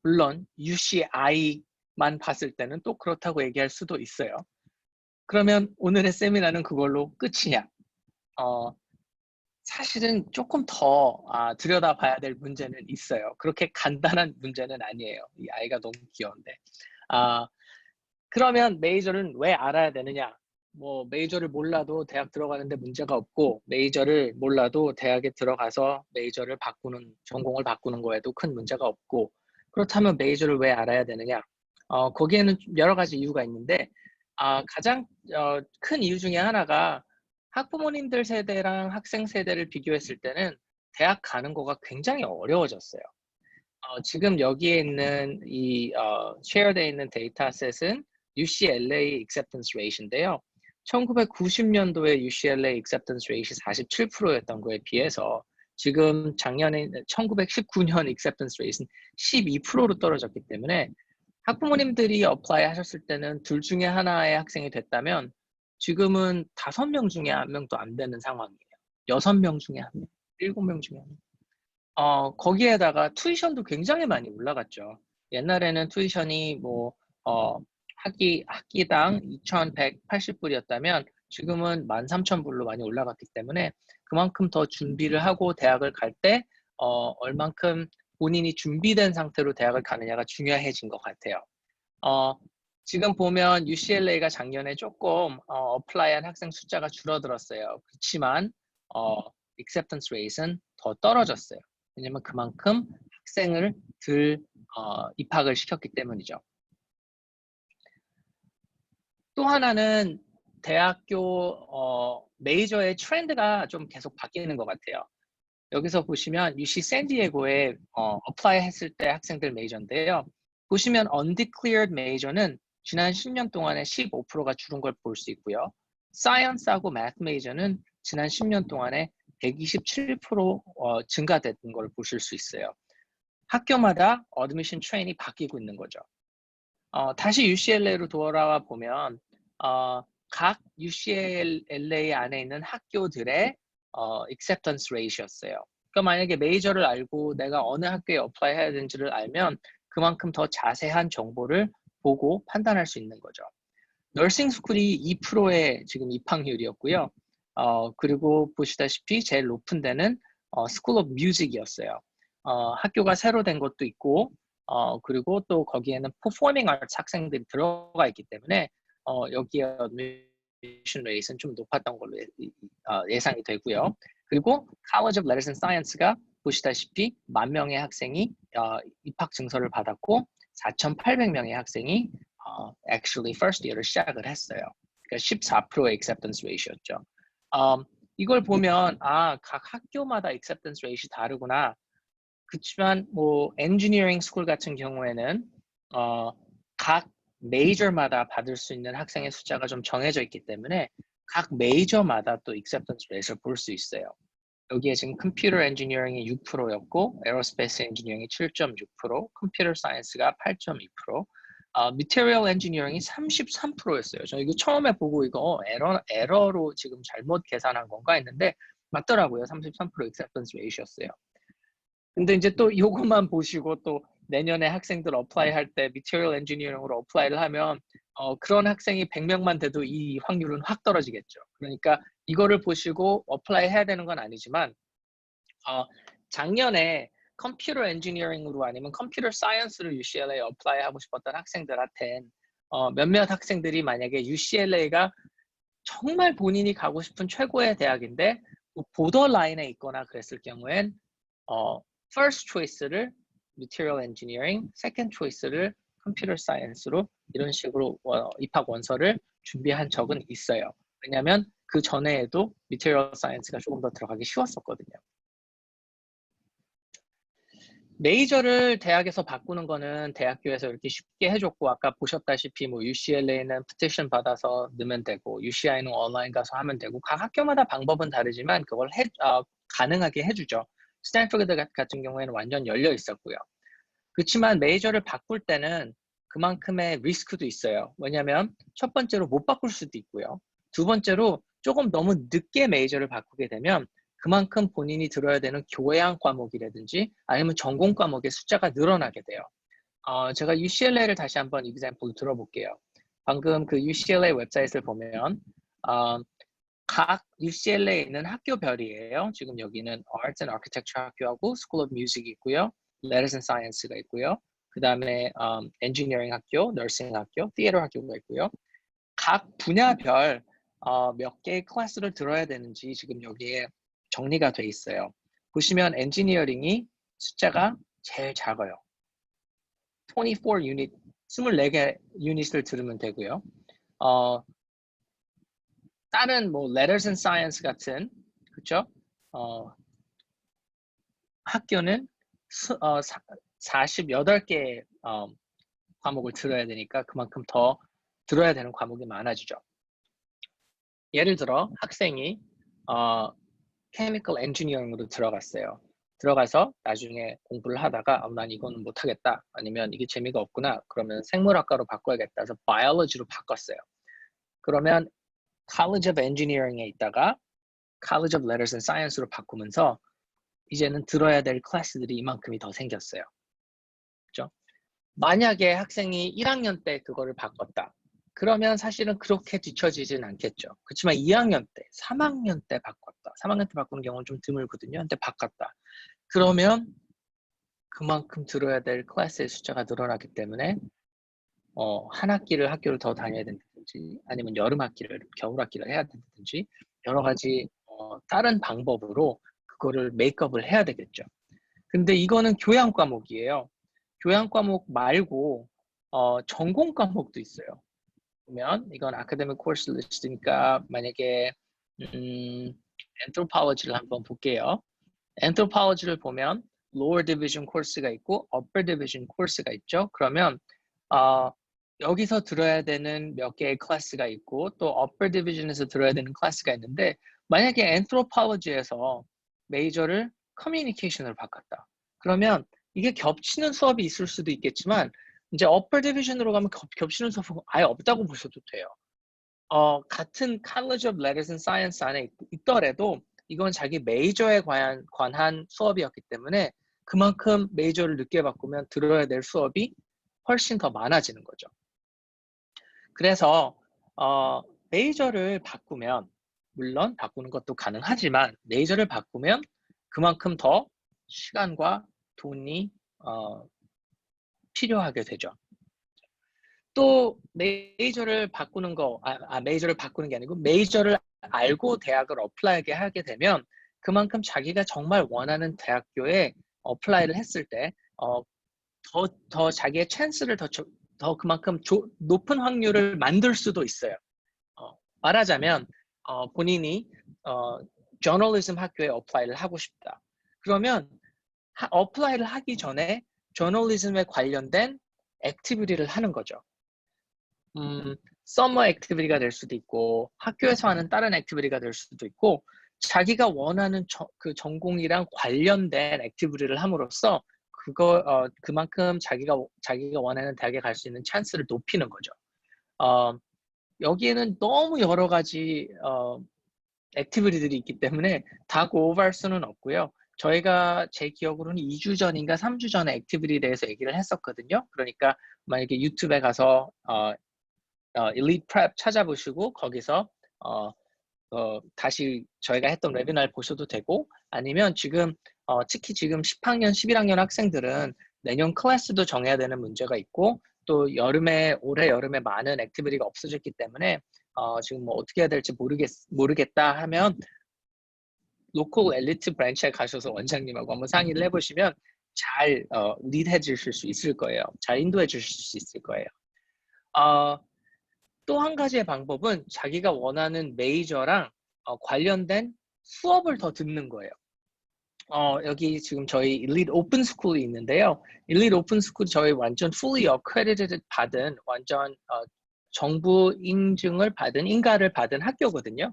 물론 UCI만 봤을 때는 또 그렇다고 얘기할 수도 있어요. 그러면 오늘의 세미나는 그걸로 끝이냐? 사실은 조금 더 들여다봐야 될 문제는 있어요. 그렇게 간단한 문제는 아니에요. 이 아이가 너무 귀여운데. 그러면 메이저는 왜 알아야 되느냐? 뭐 메이저를 몰라도 대학 들어가는데 문제가 없고 메이저를 몰라도 대학에 들어가서 메이저를 전공을 바꾸는 거에도 큰 문제가 없고 그렇다면 메이저를 왜 알아야 되느냐? 거기에는 여러 가지 이유가 있는데 가장 큰 이유 중에 하나가 학부모님들 세대랑 학생 세대를 비교했을 때는 대학 가는 거가 굉장히 어려워졌어요. 지금 여기에 있는 이 쉐어되어 있는 데이터셋은 UCLA acceptance rate인데요. 1990년도에 UCLA acceptance rate이 47%였던 거에 비해서 지금 작년에 1919년 acceptance rate는 12%로 떨어졌기 때문에 학부모님들이 어플라이 하셨을 때는 둘 중에 하나의 학생이 됐다면 지금은 5명 중에 1명도 안 되는 상황이에요. 6명 중에 1명, 7명 중에 1명. 거기에다가 투이션도 굉장히 많이 올라갔죠. 옛날에는 투이션이 뭐 학기당 2,180불이었다면 지금은 13,000불로 많이 올라갔기 때문에 그만큼 더 준비를 하고 대학을 갈 때 얼만큼 본인이 준비된 상태로 대학을 가느냐가 중요해진 것 같아요. 지금 보면 UCLA가 작년에 조금 어플라이한 학생 숫자가 줄어들었어요. 그렇지만 acceptance rate은 더 떨어졌어요. 왜냐면 그만큼 학생을 입학을 시켰기 때문이죠. 또 하나는 대학교 메이저의 트렌드가 좀 계속 바뀌는 것 같아요. 여기서 보시면 UC 샌디에고에 어플라이 했을 때 학생들 메이저인데요. 보시면 undeclared 메이저는 지난 10년 동안에 15%가 줄은 걸 볼 수 있고요. 사이언스하고 매th 메이저는 지난 10년 동안에 127% 증가된 걸 보실 수 있어요. 학교마다 어드미션 트레인이 바뀌고 있는 거죠. 다시 UCLA로 돌아와 보면 각 UCLA 안에 있는 학교들의 acceptance rate였어요. 그러니까 만약에 메이저를 알고 내가 어느 학교에 어플라이 해야 되는지를 알면 그만큼 더 자세한 정보를 보고 판단할 수 있는 거죠. 너싱 스쿨이 2%의 지금 입학률이었고요. 그리고 보시다시피 제일 높은 데는 스쿨 오브 뮤직이었어요. 학교가 새로 된 것도 있고 그리고 또 거기에는 퍼포밍 아트 학생들이 들어가 있기 때문에 여기에 admission rate은 좀 높았던 걸로 예상이 되고요. 그리고 College of Letters and Science가 보시다시피 10,000명의 학생이 입학 증서를 받았고 4,800명의 학생이 actually first year를 시작을 했어요. 그러니까 14%의 acceptance rate였죠. 이걸 보면 각 학교마다 acceptance rate이 다르구나. 그렇지만 뭐 엔지니어링 스쿨 같은 경우에는 각 메이저마다 받을 수 있는 학생의 숫자가 좀 정해져 있기 때문에 각 메이저마다 또 acceptance rate를 볼 수 있어요. 여기에 지금 컴퓨터 엔지니어링이 6%였고 에어로스페이스 엔지니어링이 7.6%, 컴퓨터 사이언스가 8.2%, 미테리얼 엔지니어링이 33%였어요. 저 이거 처음에 보고 이거 에러로 지금 잘못 계산한 건가 했는데 맞더라고요. 33% acceptance rate였어요. 근데 이제 또 이것만 보시고 또 내년에 학생들 어플라이 할 때 미테리얼 엔지니어링으로 어플라이를 하면 그런 학생이 100명만 돼도 이 확률은 확 떨어지겠죠. 그러니까 이거를 보시고 어플라이 해야 되는 건 아니지만 작년에 컴퓨터 엔지니어링으로 아니면 컴퓨터 사이언스를 UCLA에 어플라이 하고 싶었던 학생들한테 몇몇 학생들이 만약에 UCLA가 정말 본인이 가고 싶은 최고의 대학인데 보더라인에 있거나 그랬을 경우엔 first choice를 material engineering, second choice를 computer science로 이런 식으로 입학 원서를 준비한 적은 있어요. 왜냐하면 그 전에에도 material science가 조금 더 들어가기 쉬웠었거든요. 메이저를 대학에서 바꾸는 거는 대학교에서 이렇게 쉽게 해줬고 아까 보셨다시피 뭐 UCLA는 petition 받아서 넣으면 되고 UCI는 온라인 가서 하면 되고 각 학교마다 방법은 다르지만 그걸 가능하게 해주죠. 스탠포드 같은 경우에는 완전 열려 있었고요. 그렇지만 메이저를 바꿀 때는 그만큼의 리스크도 있어요. 왜냐하면 첫 번째로 못 바꿀 수도 있고요. 두 번째로 조금 너무 늦게 메이저를 바꾸게 되면 그만큼 본인이 들어야 되는 교양 과목이라든지 아니면 전공 과목의 숫자가 늘어나게 돼요. 제가 UCLA를 다시 한번 example 들어볼게요. 방금 그 UCLA 웹사이트를 보면 각 UCLA에 있는 학교별이에요. 지금 여기는 Arts and Architecture 학교하고 School of Music이 있고요. Letters and Science가 있고요. 그 다음에 Engineering 학교, Nursing 학교, Theater 학교가 있고요. 각 분야별 몇 개의 클래스를 들어야 되는지 지금 여기에 정리가 돼 있어요. 보시면 엔지니어링이 숫자가 제일 작아요. 24 유닛, 24개 유닛을 들으면 되고요. 다른 뭐 Letters and Science 같은 그렇죠? 학교는 48개 과목을 들어야 되니까 그만큼 더 들어야 되는 과목이 많아지죠. 예를 들어 학생이 Chemical Engineering으로 들어갔어요. 들어가서 나중에 공부를 하다가 난 이거는 못하겠다 아니면 이게 재미가 없구나 그러면 생물학과로 바꿔야겠다 해서 Biology로 바꿨어요. 그러면 College of Engineering에 있다가 College of Letters and Science로 바꾸면서 이제는 들어야 될 클래스들이 이만큼이 더 생겼어요. 그죠? 만약에 학생이 1학년 때 그거를 바꿨다. 그러면 사실은 그렇게 뒤처지진 않겠죠. 그렇지만 2학년 때, 3학년 때 바꿨다. 3학년 때 바꾸는 경우는 좀 드물거든요. 근데 바꿨다. 그러면 그만큼 들어야 될 클래스의 숫자가 늘어나기 때문에 한 학기를 학교를 더 다녀야 된다든지 아니면 여름 학기를 겨울 학기를 해야 된다든지 여러 가지 다른 방법으로 그거를 메이크업을 해야 되겠죠. 근데 이거는 교양 과목이에요. 교양 과목 말고 전공 과목도 있어요. 보면 이건 아카데믹 코र्스 리스트니까 만약에 anthropology를 한번 볼게요. anthropology를 보면 lower division 코र्스가 있고 upper division 코र्스가 있죠. 그러면 여기서 들어야 되는 몇 개의 클래스가 있고 또 upper division에서 들어야 되는 클래스가 있는데 만약에 anthropology에서 메이저를 communication으로 바꿨다. 그러면 이게 겹치는 수업이 있을 수도 있겠지만 이제 upper division으로 가면 겹치는 수업은 아예 없다고 보셔도 돼요. 같은 College of Letters and Science 안에 있더라도 이건 자기 메이저에 관한 수업이었기 때문에 그만큼 메이저를 늦게 바꾸면 들어야 될 수업이 훨씬 더 많아지는 거죠. 그래서 메이저를 바꾸면 물론 바꾸는 것도 가능하지만 메이저를 바꾸면 그만큼 더 시간과 돈이 필요하게 되죠. 또 메이저를 바꾸는 거, 메이저를 바꾸는 게 아니고 메이저를 알고 대학을 어플라이하게 하게 되면 그만큼 자기가 정말 원하는 대학교에 어플라이를 했을 때 더 자기의 찬스를 더 그만큼 높은 확률을 만들 수도 있어요. 말하자면 본인이 저널리즘 학교에 어플라이를 하고 싶다. 그러면 어플라이를 하기 전에 저널리즘에 관련된 액티비티를 하는 거죠. 서머 액티비티가 될 수도 있고 학교에서 하는 다른 액티비티가 될 수도 있고 자기가 원하는 그 전공이랑 관련된 액티비티를 함으로써 그만큼 자기가 원하는 대학에 갈 수 있는 찬스를 높이는 거죠. 여기에는 너무 여러 가지 액티비티들이 있기 때문에 다 고발 수는 없고요. 저희가 제 기억으로는 2주 전인가 3주 전에 액티비티에 대해서 얘기를 했었거든요. 그러니까 만약에 유튜브에 가서 엘리트 프랩 찾아보시고 거기서 다시 저희가 했던 웨비나를 보셔도 되고 아니면 지금 특히 지금 10학년, 11학년 학생들은 내년 클래스도 정해야 되는 문제가 있고 또 올해 여름에 많은 액티비티가 없어졌기 때문에 지금 뭐 어떻게 해야 될지 모르겠다 하면 로컬 엘리트 브랜치에 가셔서 원장님하고 한번 상의를 해보시면 잘 리드해 주실 수 있을 거예요. 잘 인도해 주실 수 있을 거예요. 또 한 가지의 방법은 자기가 원하는 메이저랑 관련된 수업을 더 듣는 거예요. 여기 지금 저희 일리트 오픈 스쿨이 있는데요. 일리트 오픈 스쿨이 저희 완전 fully accredited 받은 완전 정부 인증을 받은 인가를 받은 학교거든요.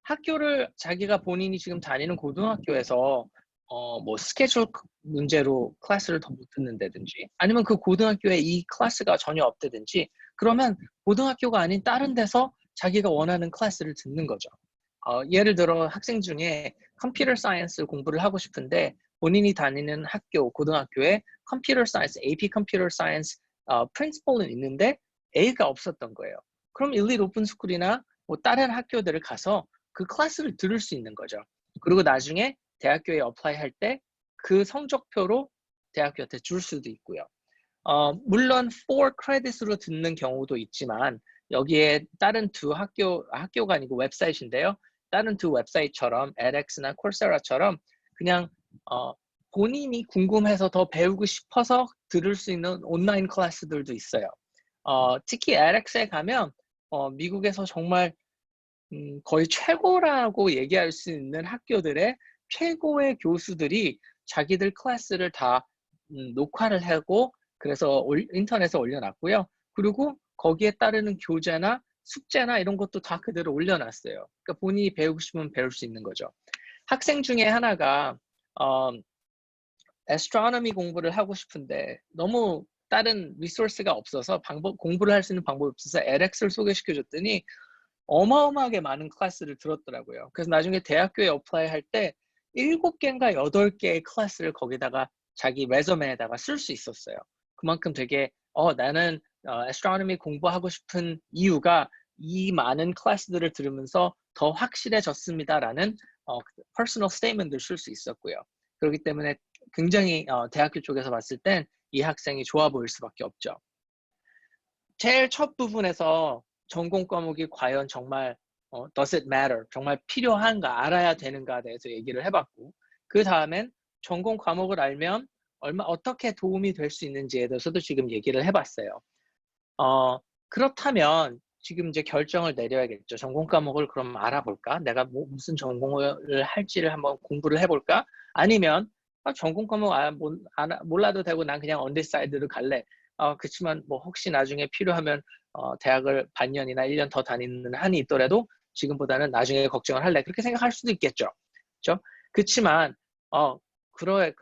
학교를 자기가 본인이 지금 다니는 고등학교에서 뭐 스케줄 문제로 클래스를 더 못 듣는다든지 아니면 그 고등학교에 이 클래스가 전혀 없다든지 그러면 고등학교가 아닌 다른 데서 자기가 원하는 클래스를 듣는 거죠. 예를 들어 학생 중에 컴퓨터 사이언스 공부를 하고 싶은데 본인이 다니는 고등학교에 컴퓨터 사이언스, AP 컴퓨터 사이언스 프린시플은 있는데 A가 없었던 거예요. 그럼 일리트 오픈 스쿨이나 뭐 다른 학교들을 가서 그 클래스를 들을 수 있는 거죠. 그리고 나중에 대학교에 어플라이 할 때 그 성적표로 대학교한테 줄 수도 있고요. 물론 4 크레딧으로 듣는 경우도 있지만 여기에 다른 두 학교가 아니고 웹사이트인데요. 다른 두 웹사이트처럼 edX나 coursera처럼 그냥 본인이 궁금해서 더 배우고 싶어서 들을 수 있는 온라인 클래스들도 있어요. 특히 edX에 가면 미국에서 정말 거의 최고라고 얘기할 수 있는 학교들의 최고의 교수들이 자기들 클래스를 다 녹화를 하고 그래서 인터넷에 올려놨고요. 그리고 거기에 따르는 교재나 숙제나 이런 것도 다 그대로 올려놨어요. 그러니까 본인이 배우고 싶으면 배울 수 있는 거죠. 학생 중에 하나가 astronomy 공부를 하고 싶은데 너무 다른 리소스가 없어서 공부를 할 수 있는 방법이 없어서 edX를 소개시켜줬더니 어마어마하게 많은 클래스를 들었더라고요. 그래서 나중에 대학교에 어플라이 할 때 7개인가 8개의 클래스를 거기다가 자기 레저메에다가 쓸 수 있었어요. 그만큼 되게 나는 astronomy 공부하고 싶은 이유가 이 많은 클래스들을 들으면서 더 확실해졌습니다라는 personal statement을 쓸 수 있었고요. 그렇기 때문에 굉장히 대학교 쪽에서 봤을 땐 이 학생이 좋아 보일 수밖에 없죠. 제일 첫 부분에서 전공 과목이 과연 정말 does it matter? 정말 필요한가? 알아야 되는가에 대해서 얘기를 해봤고, 그 다음엔 전공 과목을 알면 어떻게 도움이 될 수 있는지에 대해서도 지금 얘기를 해봤어요. 그렇다면 지금 이제 결정을 내려야겠죠. 전공 과목을 그럼 알아볼까? 내가 무슨 전공을 할지를 한번 공부를 해볼까? 아니면 전공 과목 몰라도 되고 난 그냥 언더사이드로 갈래. 그렇지만 뭐 혹시 나중에 필요하면 대학을 반년이나 1년 더 다니는 한이 있더라도 지금보다는 나중에 걱정을 할래. 그렇게 생각할 수도 있겠죠. 그렇죠? 그렇지만 그럼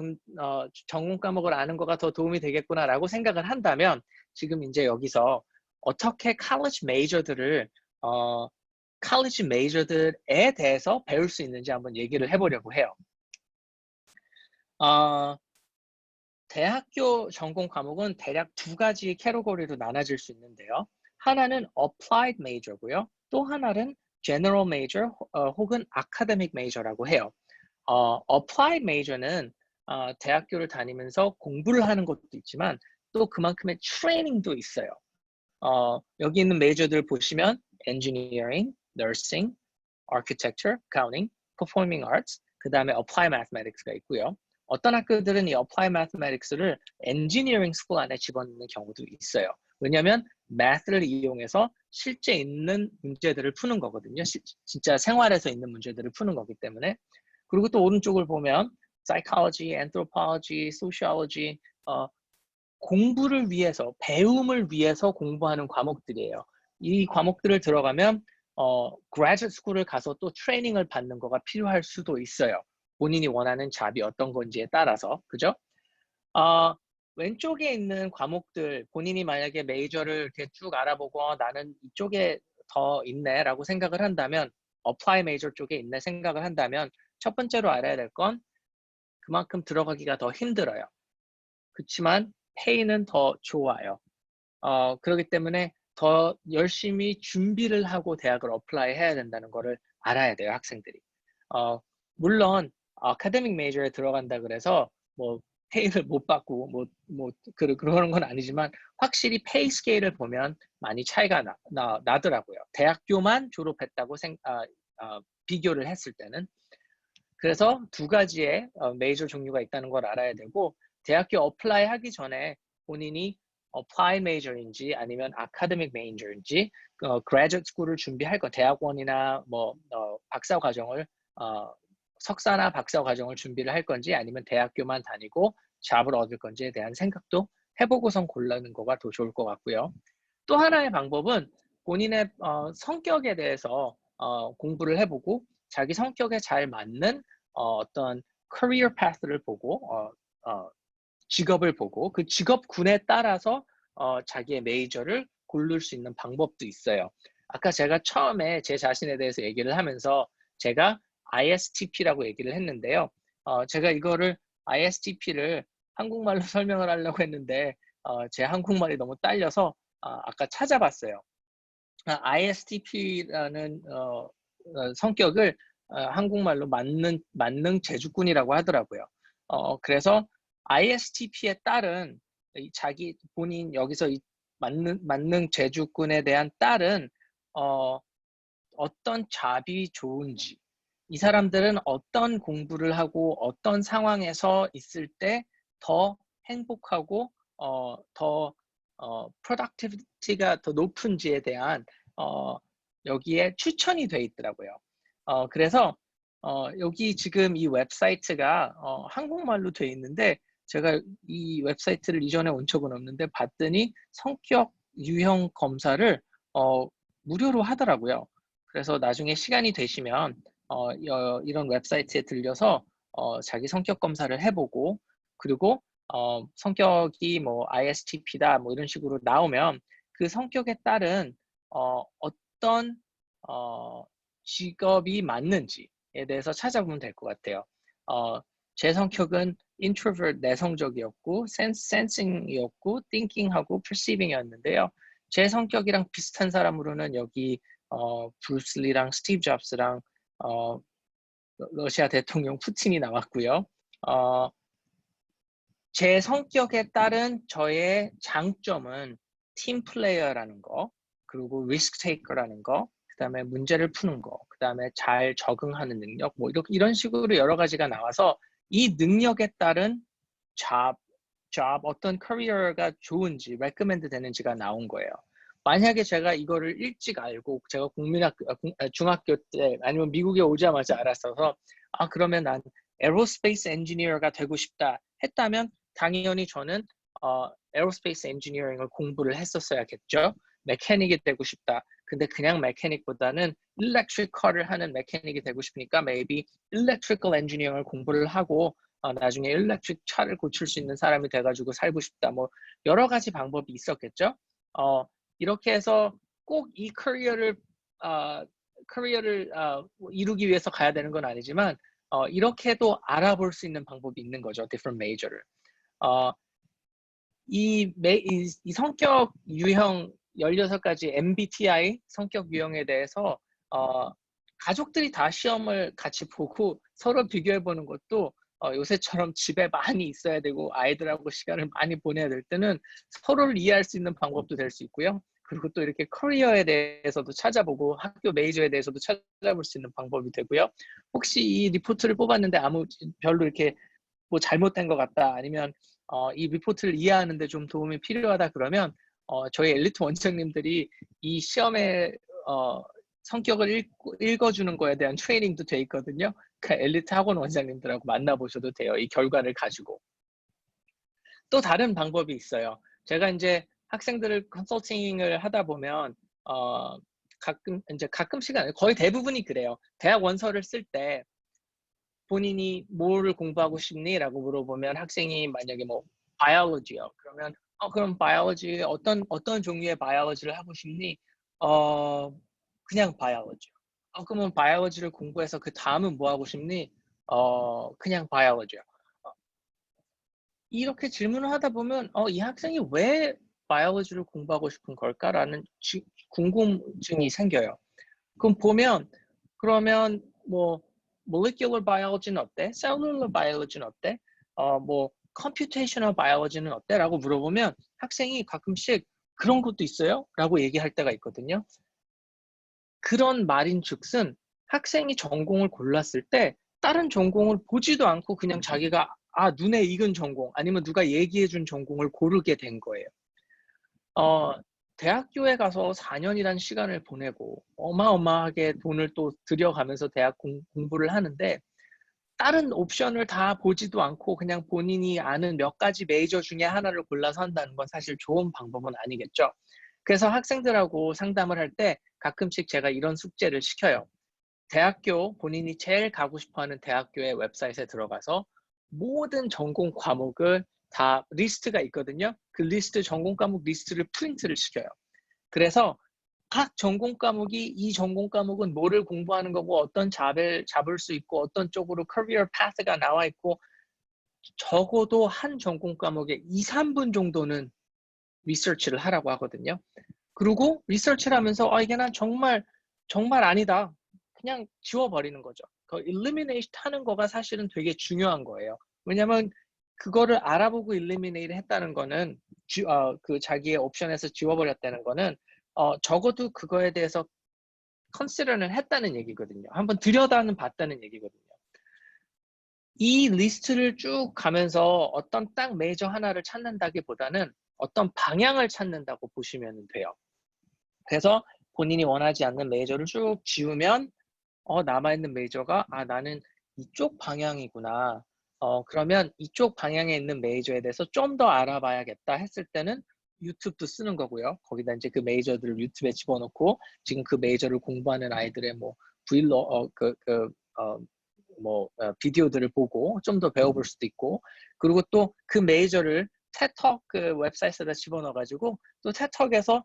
전공 과목을 아는 거가 더 도움이 되겠구나라고 생각을 한다면 지금 이제 여기서 어떻게 college major들에 대해서 배울 수 있는지 한번 얘기를 해보려고 해요. 대학교 전공 과목은 대략 2가지 캐러고리로 나눠질 수 있는데요. 하나는 applied major고요. 또 하나는 general major 혹은 academic major라고 해요. applied major는 대학교를 다니면서 공부를 하는 것도 있지만 또 그만큼의 트레이닝도 있어요. 여기 있는 메이저들 보시면 engineering, nursing, architecture, accounting, performing arts, 그 다음에 apply mathematics가 있고요. 어떤 학교들은 이 apply mathematics를 engineering school 안에 집어넣는 경우도 있어요. 왜냐하면 math를 이용해서 실제 있는 문제들을 푸는 거거든요. 진짜 생활에서 있는 문제들을 푸는 거기 때문에. 그리고 또 오른쪽을 보면 psychology, anthropology, sociology, 공부를 위해서, 배움을 위해서 공부하는 과목들이에요. 이 과목들을 들어가면 graduate school을 가서 또 트레이닝을 받는 거가 필요할 수도 있어요. 본인이 원하는 잡이 어떤 건지에 따라서, 그죠? 왼쪽에 있는 과목들, 본인이 만약에 메이저를 이렇게 쭉 알아보고 나는 이쪽에 더 있네라고 생각을 한다면, apply major 쪽에 있네 생각을 한다면 첫 번째로 알아야 될 건 그만큼 들어가기가 더 힘들어요. 그렇지만 페이는 더 좋아요. 그렇기 때문에 더 열심히 준비를 하고 대학을 어플라이 해야 된다는 거를 알아야 돼요, 학생들이. 물론 아카데믹 메이저에 들어간다 그래서 뭐 페이를 못 받고 그런 건 아니지만 확실히 페이 스케일을 보면 많이 차이가 나더라고요. 대학교만 졸업했다고 비교를 했을 때는. 그래서 2가지의 메이저 종류가 있다는 걸 알아야 되고, 대학교 어플라이 하기 전에 본인이 apply major인지 아니면 academic major인지 graduate school을 준비할 거, 대학원이나 박사 과정을 석사나 박사 과정을 준비를 할 건지 아니면 대학교만 다니고 잡을 얻을 건지에 대한 생각도 해보고선 고르는 거가 더 좋을 것 같고요. 또 하나의 방법은 본인의 성격에 대해서 공부를 해보고 자기 성격에 잘 맞는 어떤 career path를 보고 직업을 보고 그 직업군에 따라서 자기의 메이저를 고를 수 있는 방법도 있어요. 아까 제가 처음에 제 자신에 대해서 얘기를 하면서 제가 ISTP라고 얘기를 했는데요. 제가 이거를 ISTP를 한국말로 설명을 하려고 했는데 제 한국말이 너무 딸려서 아까 찾아봤어요. ISTP라는 성격을 한국말로 만능 재주꾼이라고 하더라고요. 그래서 ISTP에 따른 자기 본인 여기서 이 만능 재주꾼에 대한 딸은 어떤 잡이 좋은지, 이 사람들은 어떤 공부를 하고 어떤 상황에서 있을 때 더 행복하고 더 productivity가 더 높은지에 대한 여기에 추천이 돼 있더라고요. 그래서 여기 지금 이 웹사이트가 한국말로 돼 있는데 제가 이 웹사이트를 이전에 온 적은 없는데 봤더니 성격 유형 검사를 무료로 하더라고요. 그래서 나중에 시간이 되시면 이런 웹사이트에 들려서 자기 성격 검사를 해보고, 그리고 성격이 뭐 ISTP다 뭐 이런 식으로 나오면 그 성격에 따른 어떤 직업이 맞는지에 대해서 찾아보면 될 것 같아요. 제 성격은 introvert 내성적이었고 sensing이었고 thinking하고 perceiving이었는데요. 제 성격이랑 비슷한 사람으로는 여기 브루스 리랑 스티브 잡스랑 러시아 대통령 푸틴이 나왔고요. 제 성격에 따른 저의 장점은 팀 플레이어라는 거, 그리고 리스크 테이커라는 거, 그다음에 문제를 푸는 거, 그다음에 잘 적응하는 능력, 뭐 이런 식으로 여러 가지가 나와서 이 능력에 따른 어떤 커리어가 좋은지, 레커멘드 되는지가 나온 거예요. 만약에 제가 이거를 일찍 알고 제가 중학교 때 아니면 미국에 오자마자 알았어서 그러면 난 에어로스페이스 엔지니어가 되고 싶다 했다면 당연히 저는 에어로스페이스 엔지니어링을 공부를 했었어야겠죠. 메케닉이 되고 싶다. 근데 그냥 메케닉보다는 일렉트릭 카를 하는 메케닉이 되고 싶으니까 maybe 일렉트리컬 엔지니어링을 공부를 하고 나중에 일렉트릭 차를 고칠 수 있는 사람이 돼가지고 살고 싶다. 뭐 여러 가지 방법이 있었겠죠. 이렇게 해서 꼭 이 커리어를 이루기 위해서 가야 되는 건 아니지만 이렇게도 알아볼 수 있는 방법이 있는 거죠. different major를. 이 성격 유형 16가지 MBTI 성격 유형에 대해서 가족들이 다 시험을 같이 보고 서로 비교해 보는 것도 요새처럼 집에 많이 있어야 되고 아이들하고 시간을 많이 보내야 될 때는 서로를 이해할 수 있는 방법도 될 수 있고요. 그리고 또 이렇게 커리어에 대해서도 찾아보고 학교 메이저에 대해서도 찾아볼 수 있는 방법이 되고요. 혹시 이 리포트를 뽑았는데 별로 이렇게 뭐 잘못된 것 같다 아니면 이 리포트를 이해하는데 좀 도움이 필요하다 그러면 저희 엘리트 원장님들이 이 시험의 성격을 읽어주는 거에 대한 트레이닝도 돼 있거든요. 그 엘리트 학원 원장님들하고 만나보셔도 돼요. 이 결과를 가지고. 또 다른 방법이 있어요. 제가 이제 학생들을 컨설팅을 하다 보면 가끔씩 거의 대부분이 그래요. 대학 원서를 쓸 때 본인이 뭐를 공부하고 싶니? 라고 물어보면 학생이 만약에 뭐 biology요. 그러면 그럼 biology 어떤 종류의 biology를 하고 싶니? 그냥 biology. 그러면 biology를 공부해서 그 다음은 뭐 하고 싶니? 그냥 biology요. 이렇게 질문을 하다 보면 이 학생이 왜 biology를 공부하고 싶은 걸까라는 궁금증이 생겨요. 그러면 뭐 molecular biology는 어때? cellular biology는 어때? 뭐 computational biology는 어때? 라고 물어보면 학생이 가끔씩 그런 것도 있어요? 라고 얘기할 때가 있거든요. 그런 말인즉슨 학생이 전공을 골랐을 때 다른 전공을 보지도 않고 그냥 자기가 눈에 익은 전공 아니면 누가 얘기해준 전공을 고르게 된 거예요. 대학교에 가서 4년이라는 시간을 보내고 어마어마하게 돈을 또 들여가면서 대학 공부를 하는데 다른 옵션을 다 보지도 않고 그냥 본인이 아는 몇 가지 메이저 중에 하나를 골라서 한다는 건 사실 좋은 방법은 아니겠죠. 그래서 학생들하고 상담을 할 때 가끔씩 제가 이런 숙제를 시켜요. 본인이 제일 가고 싶어하는 대학교의 웹사이트에 들어가서 모든 전공 과목을 다 리스트가 있거든요. 그 전공 과목 리스트를 프린트를 시켜요. 그래서 각 전공 과목이 이 전공 과목은 뭐를 공부하는 거고 어떤 잡을 수 있고 어떤 쪽으로 커리어 파스가 나와 있고 적어도 한 전공 과목에 2, 3분 정도는 리서치를 하라고 하거든요. 그리고 리서치를 하면서 이게 난 정말 아니다. 그냥 지워버리는 거죠. 그 eliminate 하는 거가 사실은 되게 중요한 거예요. 왜냐면 그거를 알아보고 eliminate 했다는 거는 그 자기의 옵션에서 지워버렸다는 거는 적어도 그거에 대해서 컨시더는 했다는 얘기거든요. 한번 들여다는 봤다는 얘기거든요. 이 리스트를 쭉 가면서 어떤 딱 메이저 하나를 찾는다기보다는 어떤 방향을 찾는다고 보시면 돼요. 그래서 본인이 원하지 않는 메이저를 쭉 지우면 남아있는 메이저가 나는 이쪽 방향이구나. 그러면 이쪽 방향에 있는 메이저에 대해서 좀 더 알아봐야겠다 했을 때는 유튜브도 쓰는 거고요. 거기다 이제 그 메이저들을 유튜브에 집어넣고 지금 그 메이저를 공부하는 아이들의 뭐 비디오들을 보고 좀 더 배워볼 수도 있고 그리고 또 그 메이저를 테톡 그 웹사이트에다 집어넣어가지고 또 테톡에서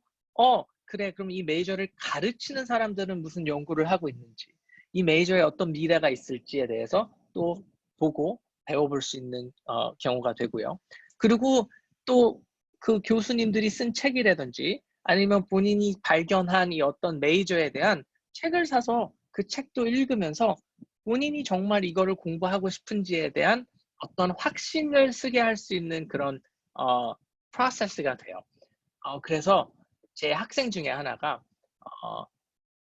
그래 그럼 이 메이저를 가르치는 사람들은 무슨 연구를 하고 있는지 이 메이저에 어떤 미래가 있을지에 대해서 또 보고 배워볼 수 있는 경우가 되고요. 그리고 또 그 교수님들이 쓴 책이라든지 아니면 본인이 발견한 이 어떤 메이저에 대한 책을 사서 그 책도 읽으면서 본인이 정말 이거를 공부하고 싶은지에 대한 어떤 확신을 쓰게 할 수 있는 그런 프로세스가 돼요. 그래서 제 학생 중에 하나가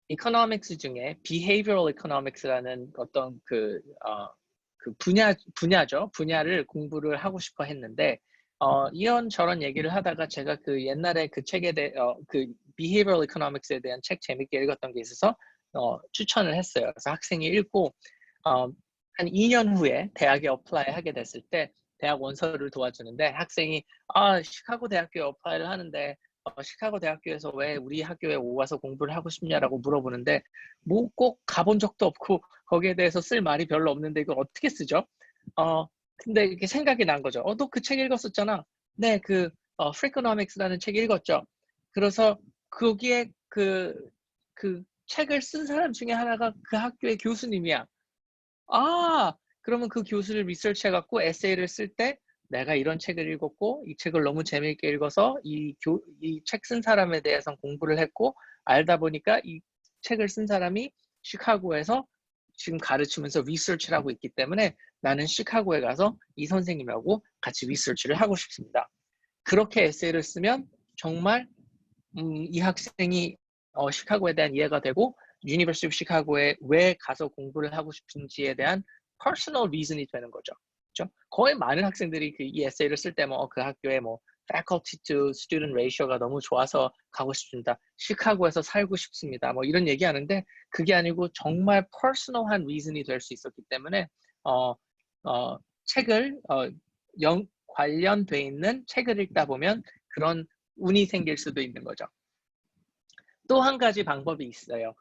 이코노믹스 중에 behavioral economics라는 어떤 그 분야죠. 분야를 공부를 하고 싶어 했는데 이런저런 얘기를 하다가 제가 그 옛날에 그 책에 대해 그 behavioral economics에 대한 책 재밌게 읽었던 게 있어서 추천을 했어요. 그래서 학생이 읽고 한 2년 후에 대학에 어플라이 하게 됐을 때 대학 원서를 도와주는데 학생이 시카고 대학교에 어플라이를 하는데 시카고 대학교에서 왜 우리 학교에 와서 공부를 하고 싶냐라고 물어보는데 뭐 꼭 가본 적도 없고 거기에 대해서 쓸 말이 별로 없는데 이걸 어떻게 쓰죠? 근데 이렇게 생각이 난 거죠. 너 그 책 읽었었잖아. 네, 그 Freakonomics라는 책 읽었죠. 그래서 거기에 그 책을 쓴 사람 중에 하나가 그 학교의 교수님이야. 그러면 그 교수를 리서치해갖고 에세이를 쓸 때 내가 이런 책을 읽었고 이 책을 너무 재미있게 읽어서 이 책 쓴 사람에 대해서 공부를 했고 알다 보니까 이 책을 쓴 사람이 시카고에서 지금 가르치면서 리서치를 하고 있기 때문에 나는 시카고에 가서 이 선생님하고 같이 리서치를 하고 싶습니다. 그렇게 에세이를 쓰면 정말 이 학생이 시카고에 대한 이해가 되고 유니버시티 오브 시카고에 왜 가서 공부를 하고 싶은지에 대한 퍼스널 리즌이 되는 거죠. 그렇죠? 거의 많은 학생들이 이 에세이를 쓸 때 그 학교에 faculty to student ratio가 너무 좋아서 가고 싶습니다. 시카고에서 살고 싶습니다. 이런 얘기하는데 그게 아니고 정말 퍼스널한 리즌이 될 수 있었기 때문에 책을 관련돼 있는 책을 읽다 보면 그런 운이 생길 수도 있는 거죠. 또 한 가지 방법이 있어요.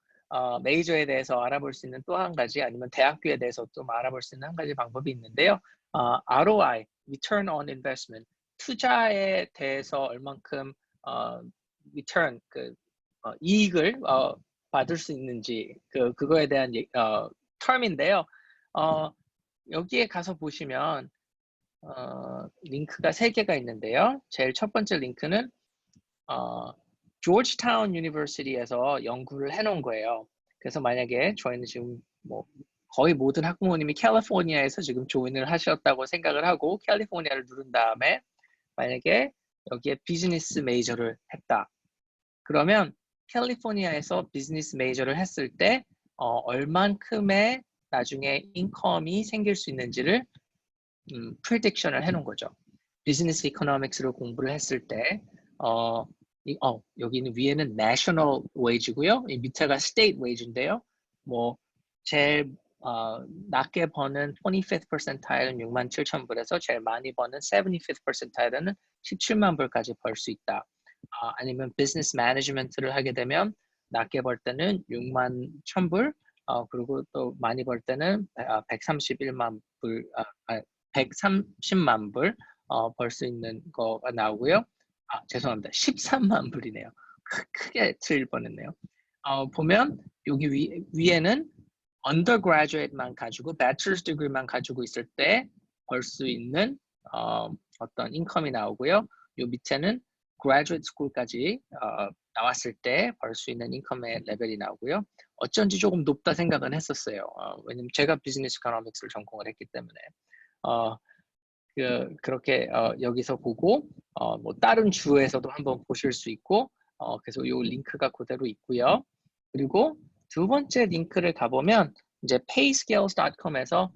메이저에 대해서 알아볼 수 있는 또 한 가지 아니면 대학교에 대해서 좀 알아볼 수 있는 한 가지 방법이 있는데요. ROI, Return on Investment, 투자에 대해서 얼만큼 return, 이익을 받을 수 있는지 그거에 대한 term인데요. 여기에 가서 보시면 링크가 3개가 있는데요. 제일 첫 번째 링크는 조지타운 유니버시티에서 연구를 해놓은 거예요. 그래서 만약에 저희는 지금 거의 모든 학부모님이 캘리포니아에서 지금 조인을 하셨다고 생각을 하고 캘리포니아를 누른 다음에 만약에 여기에 비즈니스 메이저를 했다. 그러면 캘리포니아에서 비즈니스 메이저를 했을 때 얼만큼의 나중에 인컴이 생길 수 있는지를 프리딕션을 해놓은 거죠. 비즈니스 이코노믹스를 공부를 했을 때 여기는 위에는 national wage고요. 이 밑에가 state wage인데요. 제일 낮게 버는 25th percentile은 67,000불에서 제일 많이 버는 75th percentile은 17만 불까지 벌 수 있다. 아니면 비즈니스 매니지먼트를 하게 되면 낮게 벌 때는 6만 1,000불, 그리고 또 많이 벌 때는 130만 불 벌 수 있는 거가 나오고요. 죄송합니다. 13만 불이네요. 크게 틀릴 뻔했네요. 보면 여기 위에는 undergraduate만 가지고 bachelor's degree만 가지고 있을 때 벌 수 있는 어떤 인컴이 나오고요. 요 밑에는 graduate school까지 나왔을 때 벌 수 있는 인컴의 레벨이 나오고요. 어쩐지 조금 높다 생각은 했었어요. 왜냐면 제가 비즈니스 이코노믹스를 전공을 했기 때문에 그렇게 여기서 보고 다른 주에서도 한번 보실 수 있고 그래서 이 링크가 그대로 있고요. 그리고 두 번째 링크를 가보면 이제 payscales.com에서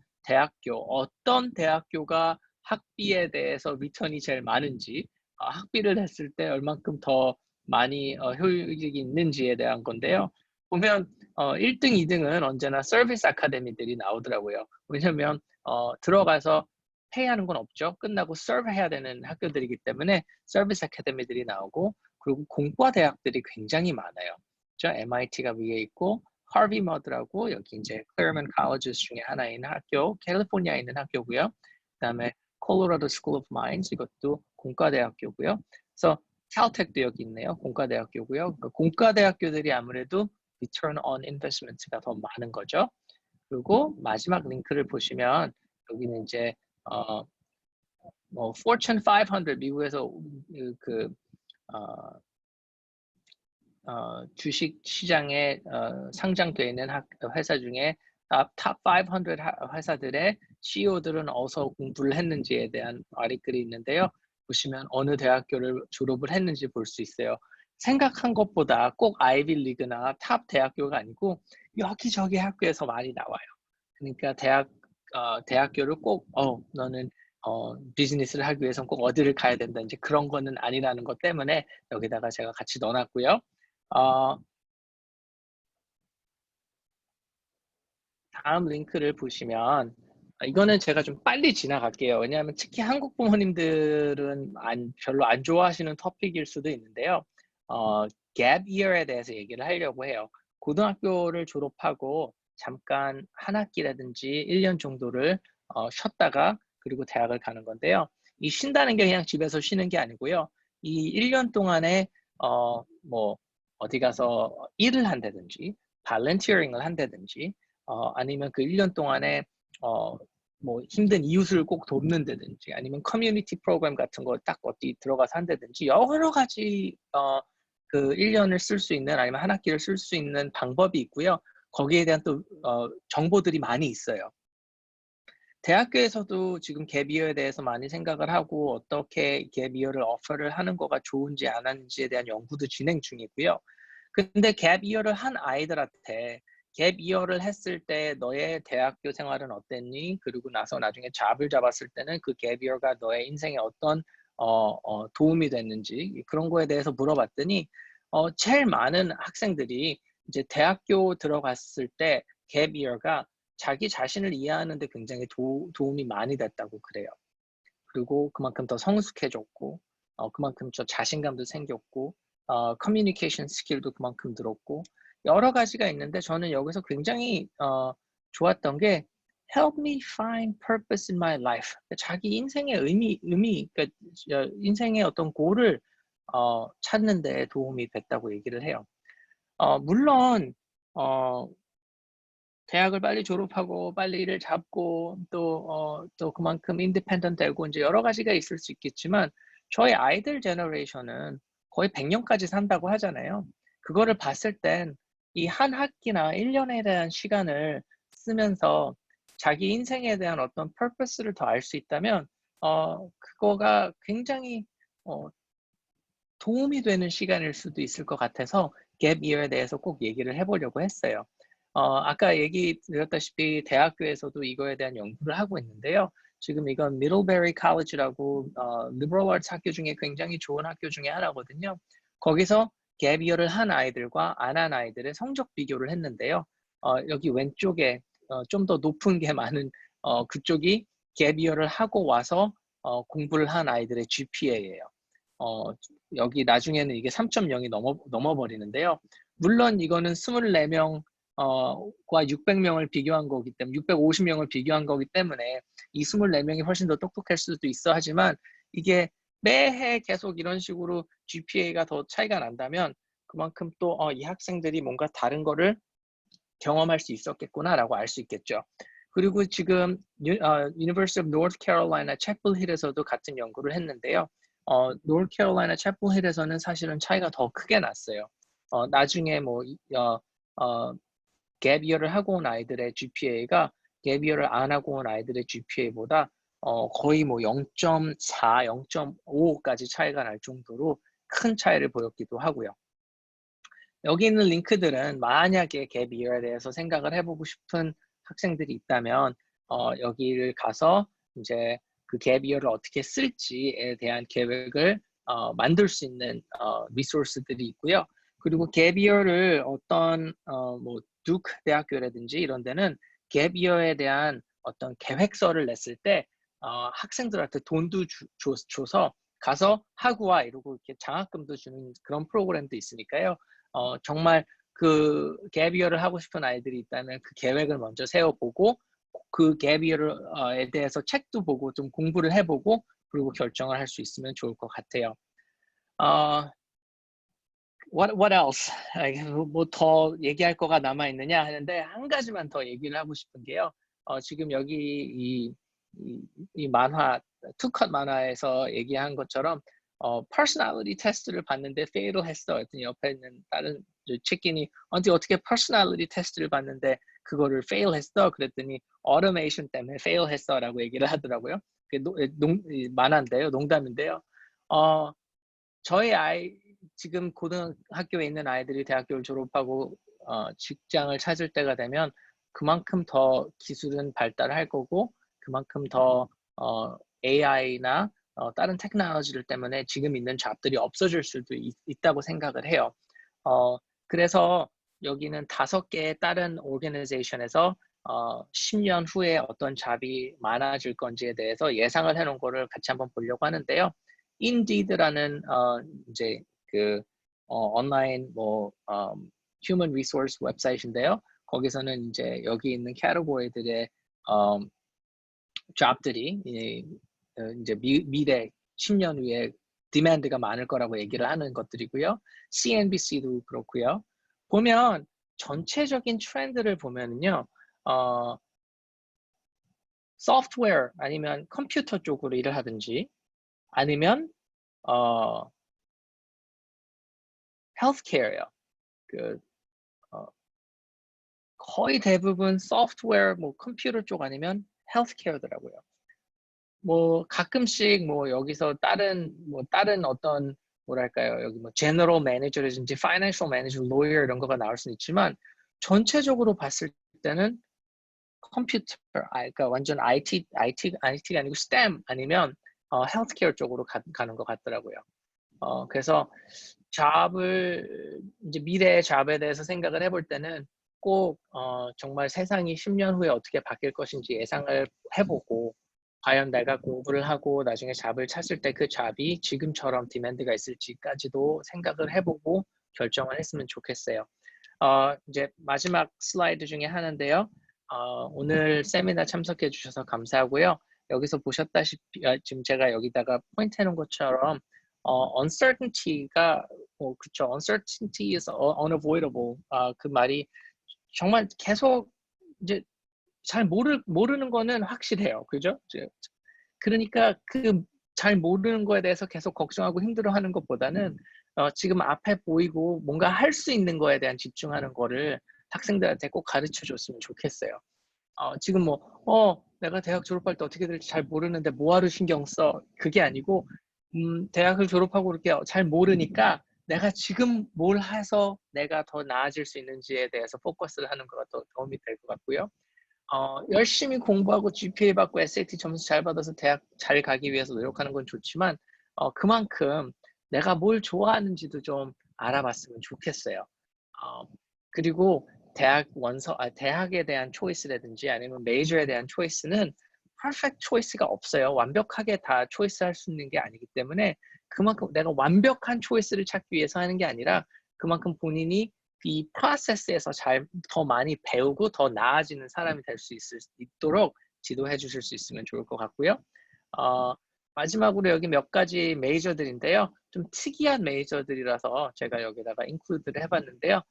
어떤 대학교가 학비에 대해서 리턴이 제일 많은지 학비를 했을 때 얼만큼 더 많이 효율이 있는지에 대한 건데요. 보면 1등, 2등은 언제나 서비스 아카데미들이 나오더라고요. 왜냐면 들어가서 페이하는 건 없죠. 끝나고 서브 해야 되는 학교들이기 때문에 서비스 아카데미들이 나오고 그리고 공과 대학들이 굉장히 많아요. 그렇죠? MIT가 위에 있고 하버드라고 여기 이제 클레어먼트 칼리지스 중에 하나인 학교, 캘리포니아에 있는 학교고요. 그다음에 콜로라도 스쿨 오브 마인즈 이것도 공과대학교고요. 그래서 caltech도 여기 있네요. 공과대학교고요. 그러니까 공과대학교들이 아무래도 return on investment가 더 많은 거죠. 그리고 마지막 링크를 보시면 여기는 이제 뭐 Fortune 500 미국에서 그 주식 시장에 상장되어 있는 회사 중에 탑 500 회사들의 CEO들은 어디서 공부를 했는지에 대한 아리글이 있는데요. 보시면 어느 대학교를 졸업을 했는지 볼 수 있어요. 생각한 것보다 꼭 아이비리그나 탑 대학교가 아니고 여기저기 학교에서 많이 나와요. 그러니까 대학교를 꼭 너는 비즈니스를 하기 위해서는 꼭 어디를 가야 된다 이제 그런 거는 아니라는 것 때문에 여기다가 제가 같이 넣어놨고요. 다음 링크를 보시면 이거는 제가 좀 빨리 지나갈게요. 왜냐하면 특히 한국 부모님들은 별로 안 좋아하시는 토픽일 수도 있는데요. gap year에 대해서 얘기를 하려고 해요. 고등학교를 졸업하고 잠깐 한 학기라든지 1년 정도를 쉬었다가 그리고 대학을 가는 건데요. 이 쉰다는 게 그냥 집에서 쉬는 게 아니고요. 이 1년 동안에 뭐 어디 가서 일을 한다든지 발렌티어링을 한다든지 아니면 그 1년 동안에 뭐 힘든 이웃을 꼭 돕는다든지 아니면 커뮤니티 프로그램 같은 거 딱 어디 들어가서 한다든지 여러 가지 그 1년을 쓸 수 있는 아니면 한 학기를 쓸 수 있는 방법이 있고요. 거기에 대한 또 정보들이 많이 있어요. 대학교에서도 지금 갭이어에 대해서 많이 생각을 하고 어떻게 갭이어를 오퍼를 하는 거가 좋은지 안 하는지에 대한 연구도 진행 중이고요. 근데 갭이어를 한 아이들한테 갭이어를 했을 때 너의 대학교 생활은 어땠니? 그리고 나서 나중에 잡을 잡았을 때는 그 갭이어가 너의 인생에 어떤 도움이 됐는지 그런 거에 대해서 물어봤더니 제일 많은 학생들이 이제 대학교 들어갔을 때 갭이어가 자기 자신을 이해하는 데 굉장히 도움이 많이 됐다고 그래요. 그리고 그만큼 더 성숙해졌고 그만큼 저 자신감도 생겼고 커뮤니케이션 스킬도 그만큼 늘었고 여러 가지가 있는데 저는 여기서 굉장히 좋았던 게 help me find purpose in my life. 자기 인생의 그러니까 인생의 어떤 골을 찾는 데 도움이 됐다고 얘기를 해요. 물론 대학을 빨리 졸업하고 빨리 일을 잡고 또 그만큼 인디펜던트 되고 이제 여러 가지가 있을 수 있겠지만 저희 아이들 제너레이션은 거의 100년까지 산다고 하잖아요. 그거를 봤을 땐 이 한 학기나 1년에 대한 시간을 쓰면서 자기 인생에 대한 어떤 purpose를 더 알 수 있다면 그거가 굉장히 도움이 되는 시간일 수도 있을 것 같아서 갭 이어에 대해서 꼭 얘기를 해보려고 했어요. 아까 얘기 드렸다시피 대학교에서도 이거에 대한 연구를 하고 있는데요. 지금 이건 미들베리 칼리지라고 리버럴 아츠 학교 중에 굉장히 좋은 학교 중에 하나거든요. 거기서 갭 이어를 한 아이들과 안 한 아이들의 성적 비교를 했는데요. 여기 왼쪽에 좀 더 높은 게 많은 그쪽이 갭 이어를 하고 와서 공부를 한 아이들의 GPA예요. 여기 나중에는 이게 3.0이 넘어버리는데요. 물론 이거는 24명 과 600명을 비교한 거기 때문에 650명을 비교한 거기 때문에 이 24명이 훨씬 더 똑똑할 수도 있어 하지만 이게 매해 계속 이런 식으로 GPA가 더 차이가 난다면 그만큼 또 이 학생들이 뭔가 다른 거를 경험할 수 있었겠구나라고 알 수 있겠죠. 그리고 지금 University of North Carolina 채플 힐에서도 같은 연구를 했는데요. North Carolina 채플 힐에서는 사실은 차이가 더 크게 났어요. 나중에 뭐 갭 이어를 하고 온 아이들의 GPA가 갭 이어를 안 하고 온 아이들의 GPA보다 거의 뭐 0.4, 0.5까지 차이가 날 정도로 큰 차이를 보였기도 하고요. 여기 있는 링크들은 만약에 갭 이어에 대해서 생각을 해보고 싶은 학생들이 있다면 여기를 가서 이제 그 갭 이어를 어떻게 쓸지에 대한 계획을 만들 수 있는 리소스들이 있고요. 그리고 갭 이어를 어떤 뭐 두크 대학교라든지 이런 데는 갭 이어에 대한 어떤 계획서를 냈을 때 학생들한테 돈도 줘서 가서 하고 와 이러고 이렇게 장학금도 주는 그런 프로그램도 있으니까요. 정말 그 갭 이어를 하고 싶은 아이들이 있다면 그 계획을 먼저 세워보고 그 갭 이어에 대해서 책도 보고 좀 공부를 해보고 그리고 결정을 할 수 있으면 좋을 것 같아요. What else? 뭐 더 얘기할 거가 남아 있느냐 하는데 한 가지만 더 얘기를 하고 싶은 게요. 지금 여기 이 이 만화 투컷 만화에서 얘기한 것처럼 퍼스널리티 테스트를 봤는데 페일을 했어. 그랬더니 옆에 있는 다른 치킨이 어떻게 퍼스널리티 테스트를 봤는데 그거를 페일 했어? 그랬더니 automation 때문에 페일 했어라고 얘기를 하더라고요. 그게 만화인데요, 농담인데요. 저희 아이 지금 고등학교에 있는 아이들이 대학교를 졸업하고 직장을 찾을 때가 되면 그만큼 더 기술은 발달할 거고 그만큼 더 AI나 다른 테크놀로지들 때문에 지금 있는 잡들이 없어질 수도 있다고 생각을 해요. 그래서 여기는 5개의 다른 오르가니제이션에서 10년 후에 어떤 잡이 많아질 건지에 대해서 예상을 해놓은 거를 같이 한번 보려고 하는데요. Indeed라는 이제 그 온라인 human resource 웹사이트인데요. 거기서는 이제 여기 있는 캐터고리들의 잡들이 이제 미래 10년 후에 디맨드가 많을 거라고 얘기를 하는 것들이고요. CNBC도 그렇고요. 보면 전체적인 트렌드를 보면은요. 소프트웨어 아니면 컴퓨터 쪽으로 일을 하든지 아니면 헬스케어예요. 거의 대부분 소프트웨어, 컴퓨터 쪽 아니면 헬스케어더라고요. 가끔씩 여기서 다른 어떤 뭐랄까요, 여기 제너럴 매니저라든지 파이낸셜 매니저, 로이어 이런 거가 나올 수는 있지만 전체적으로 봤을 때는 컴퓨터, 그러니까 완전 IT가 아니고 STEM 아니면 헬스케어 쪽으로 가는 것 같더라고요. 그래서 이제 미래의 잡에 대해서 생각을 해볼 때는 꼭 정말 세상이 10년 후에 어떻게 바뀔 것인지 예상을 해보고 과연 내가 공부를 하고 나중에 잡을 찾을 때 그 잡이 지금처럼 디맨드가 있을지까지도 생각을 해보고 결정을 했으면 좋겠어요. 이제 마지막 슬라이드 중에 하나인데요. 오늘 세미나 참석해 주셔서 감사하고요. 여기서 보셨다시피 지금 제가 여기다가 포인트 해놓은 것처럼 uncertainty가 그쵸, uncertainty is unavoidable. 그 말이 정말 계속 이제 잘 모르는 거는 확실해요. 그죠? 그러니까 그 잘 모르는 거에 대해서 계속 걱정하고 힘들어하는 것보다는 지금 앞에 보이고 뭔가 할 수 있는 거에 대한 집중하는 거를 학생들한테 꼭 가르쳐 줬으면 좋겠어요. 지금 내가 대학 졸업할 때 어떻게 될지 잘 모르는데 뭐하러 신경 써? 그게 아니고 대학을 졸업하고 이렇게 잘 모르니까 내가 지금 뭘 해서 내가 더 나아질 수 있는지에 대해서 포커스를 하는 거가 더 도움이 될 것 같고요. 열심히 공부하고 GPA 받고 SAT 점수 잘 받아서 대학 잘 가기 위해서 노력하는 건 좋지만 그만큼 내가 뭘 좋아하는지도 좀 알아봤으면 좋겠어요. 그리고 대학에 대한 초이스라든지 아니면 메이저에 대한 초이스는 퍼펙트 초이스가 없어요. 완벽하게 다 초이스 할 수 있는 게 아니기 때문에 그만큼 내가 완벽한 초이스를 찾기 위해서 하는 게 아니라 그만큼 본인이 이 프로세스에서 더 많이 배우고 더 나아지는 사람이 될 수 있도록 지도해 주실 수 있으면 좋을 것 같고요. 마지막으로 여기 몇 가지 메이저들인데요. 좀 특이한 메이저들이라서 제가 여기다가 인클루드를 해봤는데요.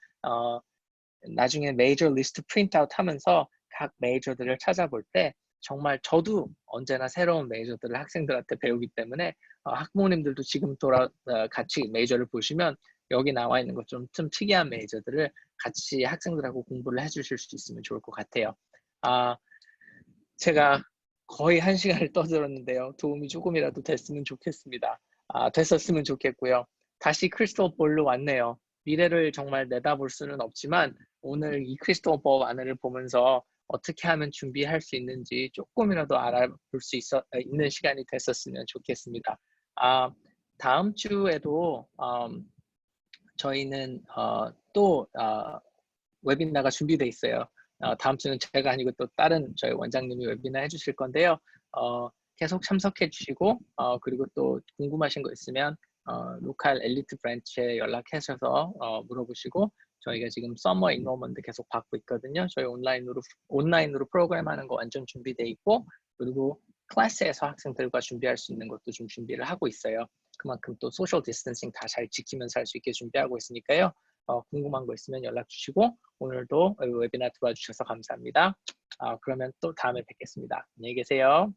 나중에 메이저 리스트 프린트아웃 하면서 각 메이저들을 찾아볼 때 정말 저도 언제나 새로운 메이저들을 학생들한테 배우기 때문에 학부모님들도 지금 같이 메이저를 보시면 여기 나와 있는 것 좀 특이한 메이저들을 같이 학생들하고 공부를 해주실 수 있으면 좋을 것 같아요. 제가 거의 1시간을 떠들었는데요. 도움이 조금이라도 됐으면 좋겠습니다. 됐었으면 좋겠고요. 다시 크리스토 볼로 왔네요. 미래를 정말 내다볼 수는 없지만 오늘 이 크리스토퍼 안을 보면서 어떻게 하면 준비할 수 있는지 조금이라도 알아볼 수 있는 시간이 됐었으면 좋겠습니다. 다음 주에도 저희는 또 웨비나가 준비되어 있어요. 다음 주는 제가 아니고 또 다른 저희 원장님이 웨비나 해주실 건데요. 계속 참석해 주시고 그리고 또 궁금하신 거 있으면 로컬 엘리트 브랜치에 연락하셔서 물어보시고 저희가 지금 서머 인로먼트 계속 받고 있거든요. 저희 온라인으로 프로그램 하는 거 완전 준비돼 있고 그리고 클래스에서 학생들과 준비할 수 있는 것도 좀 준비를 하고 있어요. 그만큼 또 소셜 디스턴싱 다 잘 지키면서 할 수 있게 준비하고 있으니까요. 궁금한 거 있으면 연락 주시고 오늘도 웨비나 들어와 주셔서 감사합니다. 그러면 또 다음에 뵙겠습니다. 안녕히 계세요.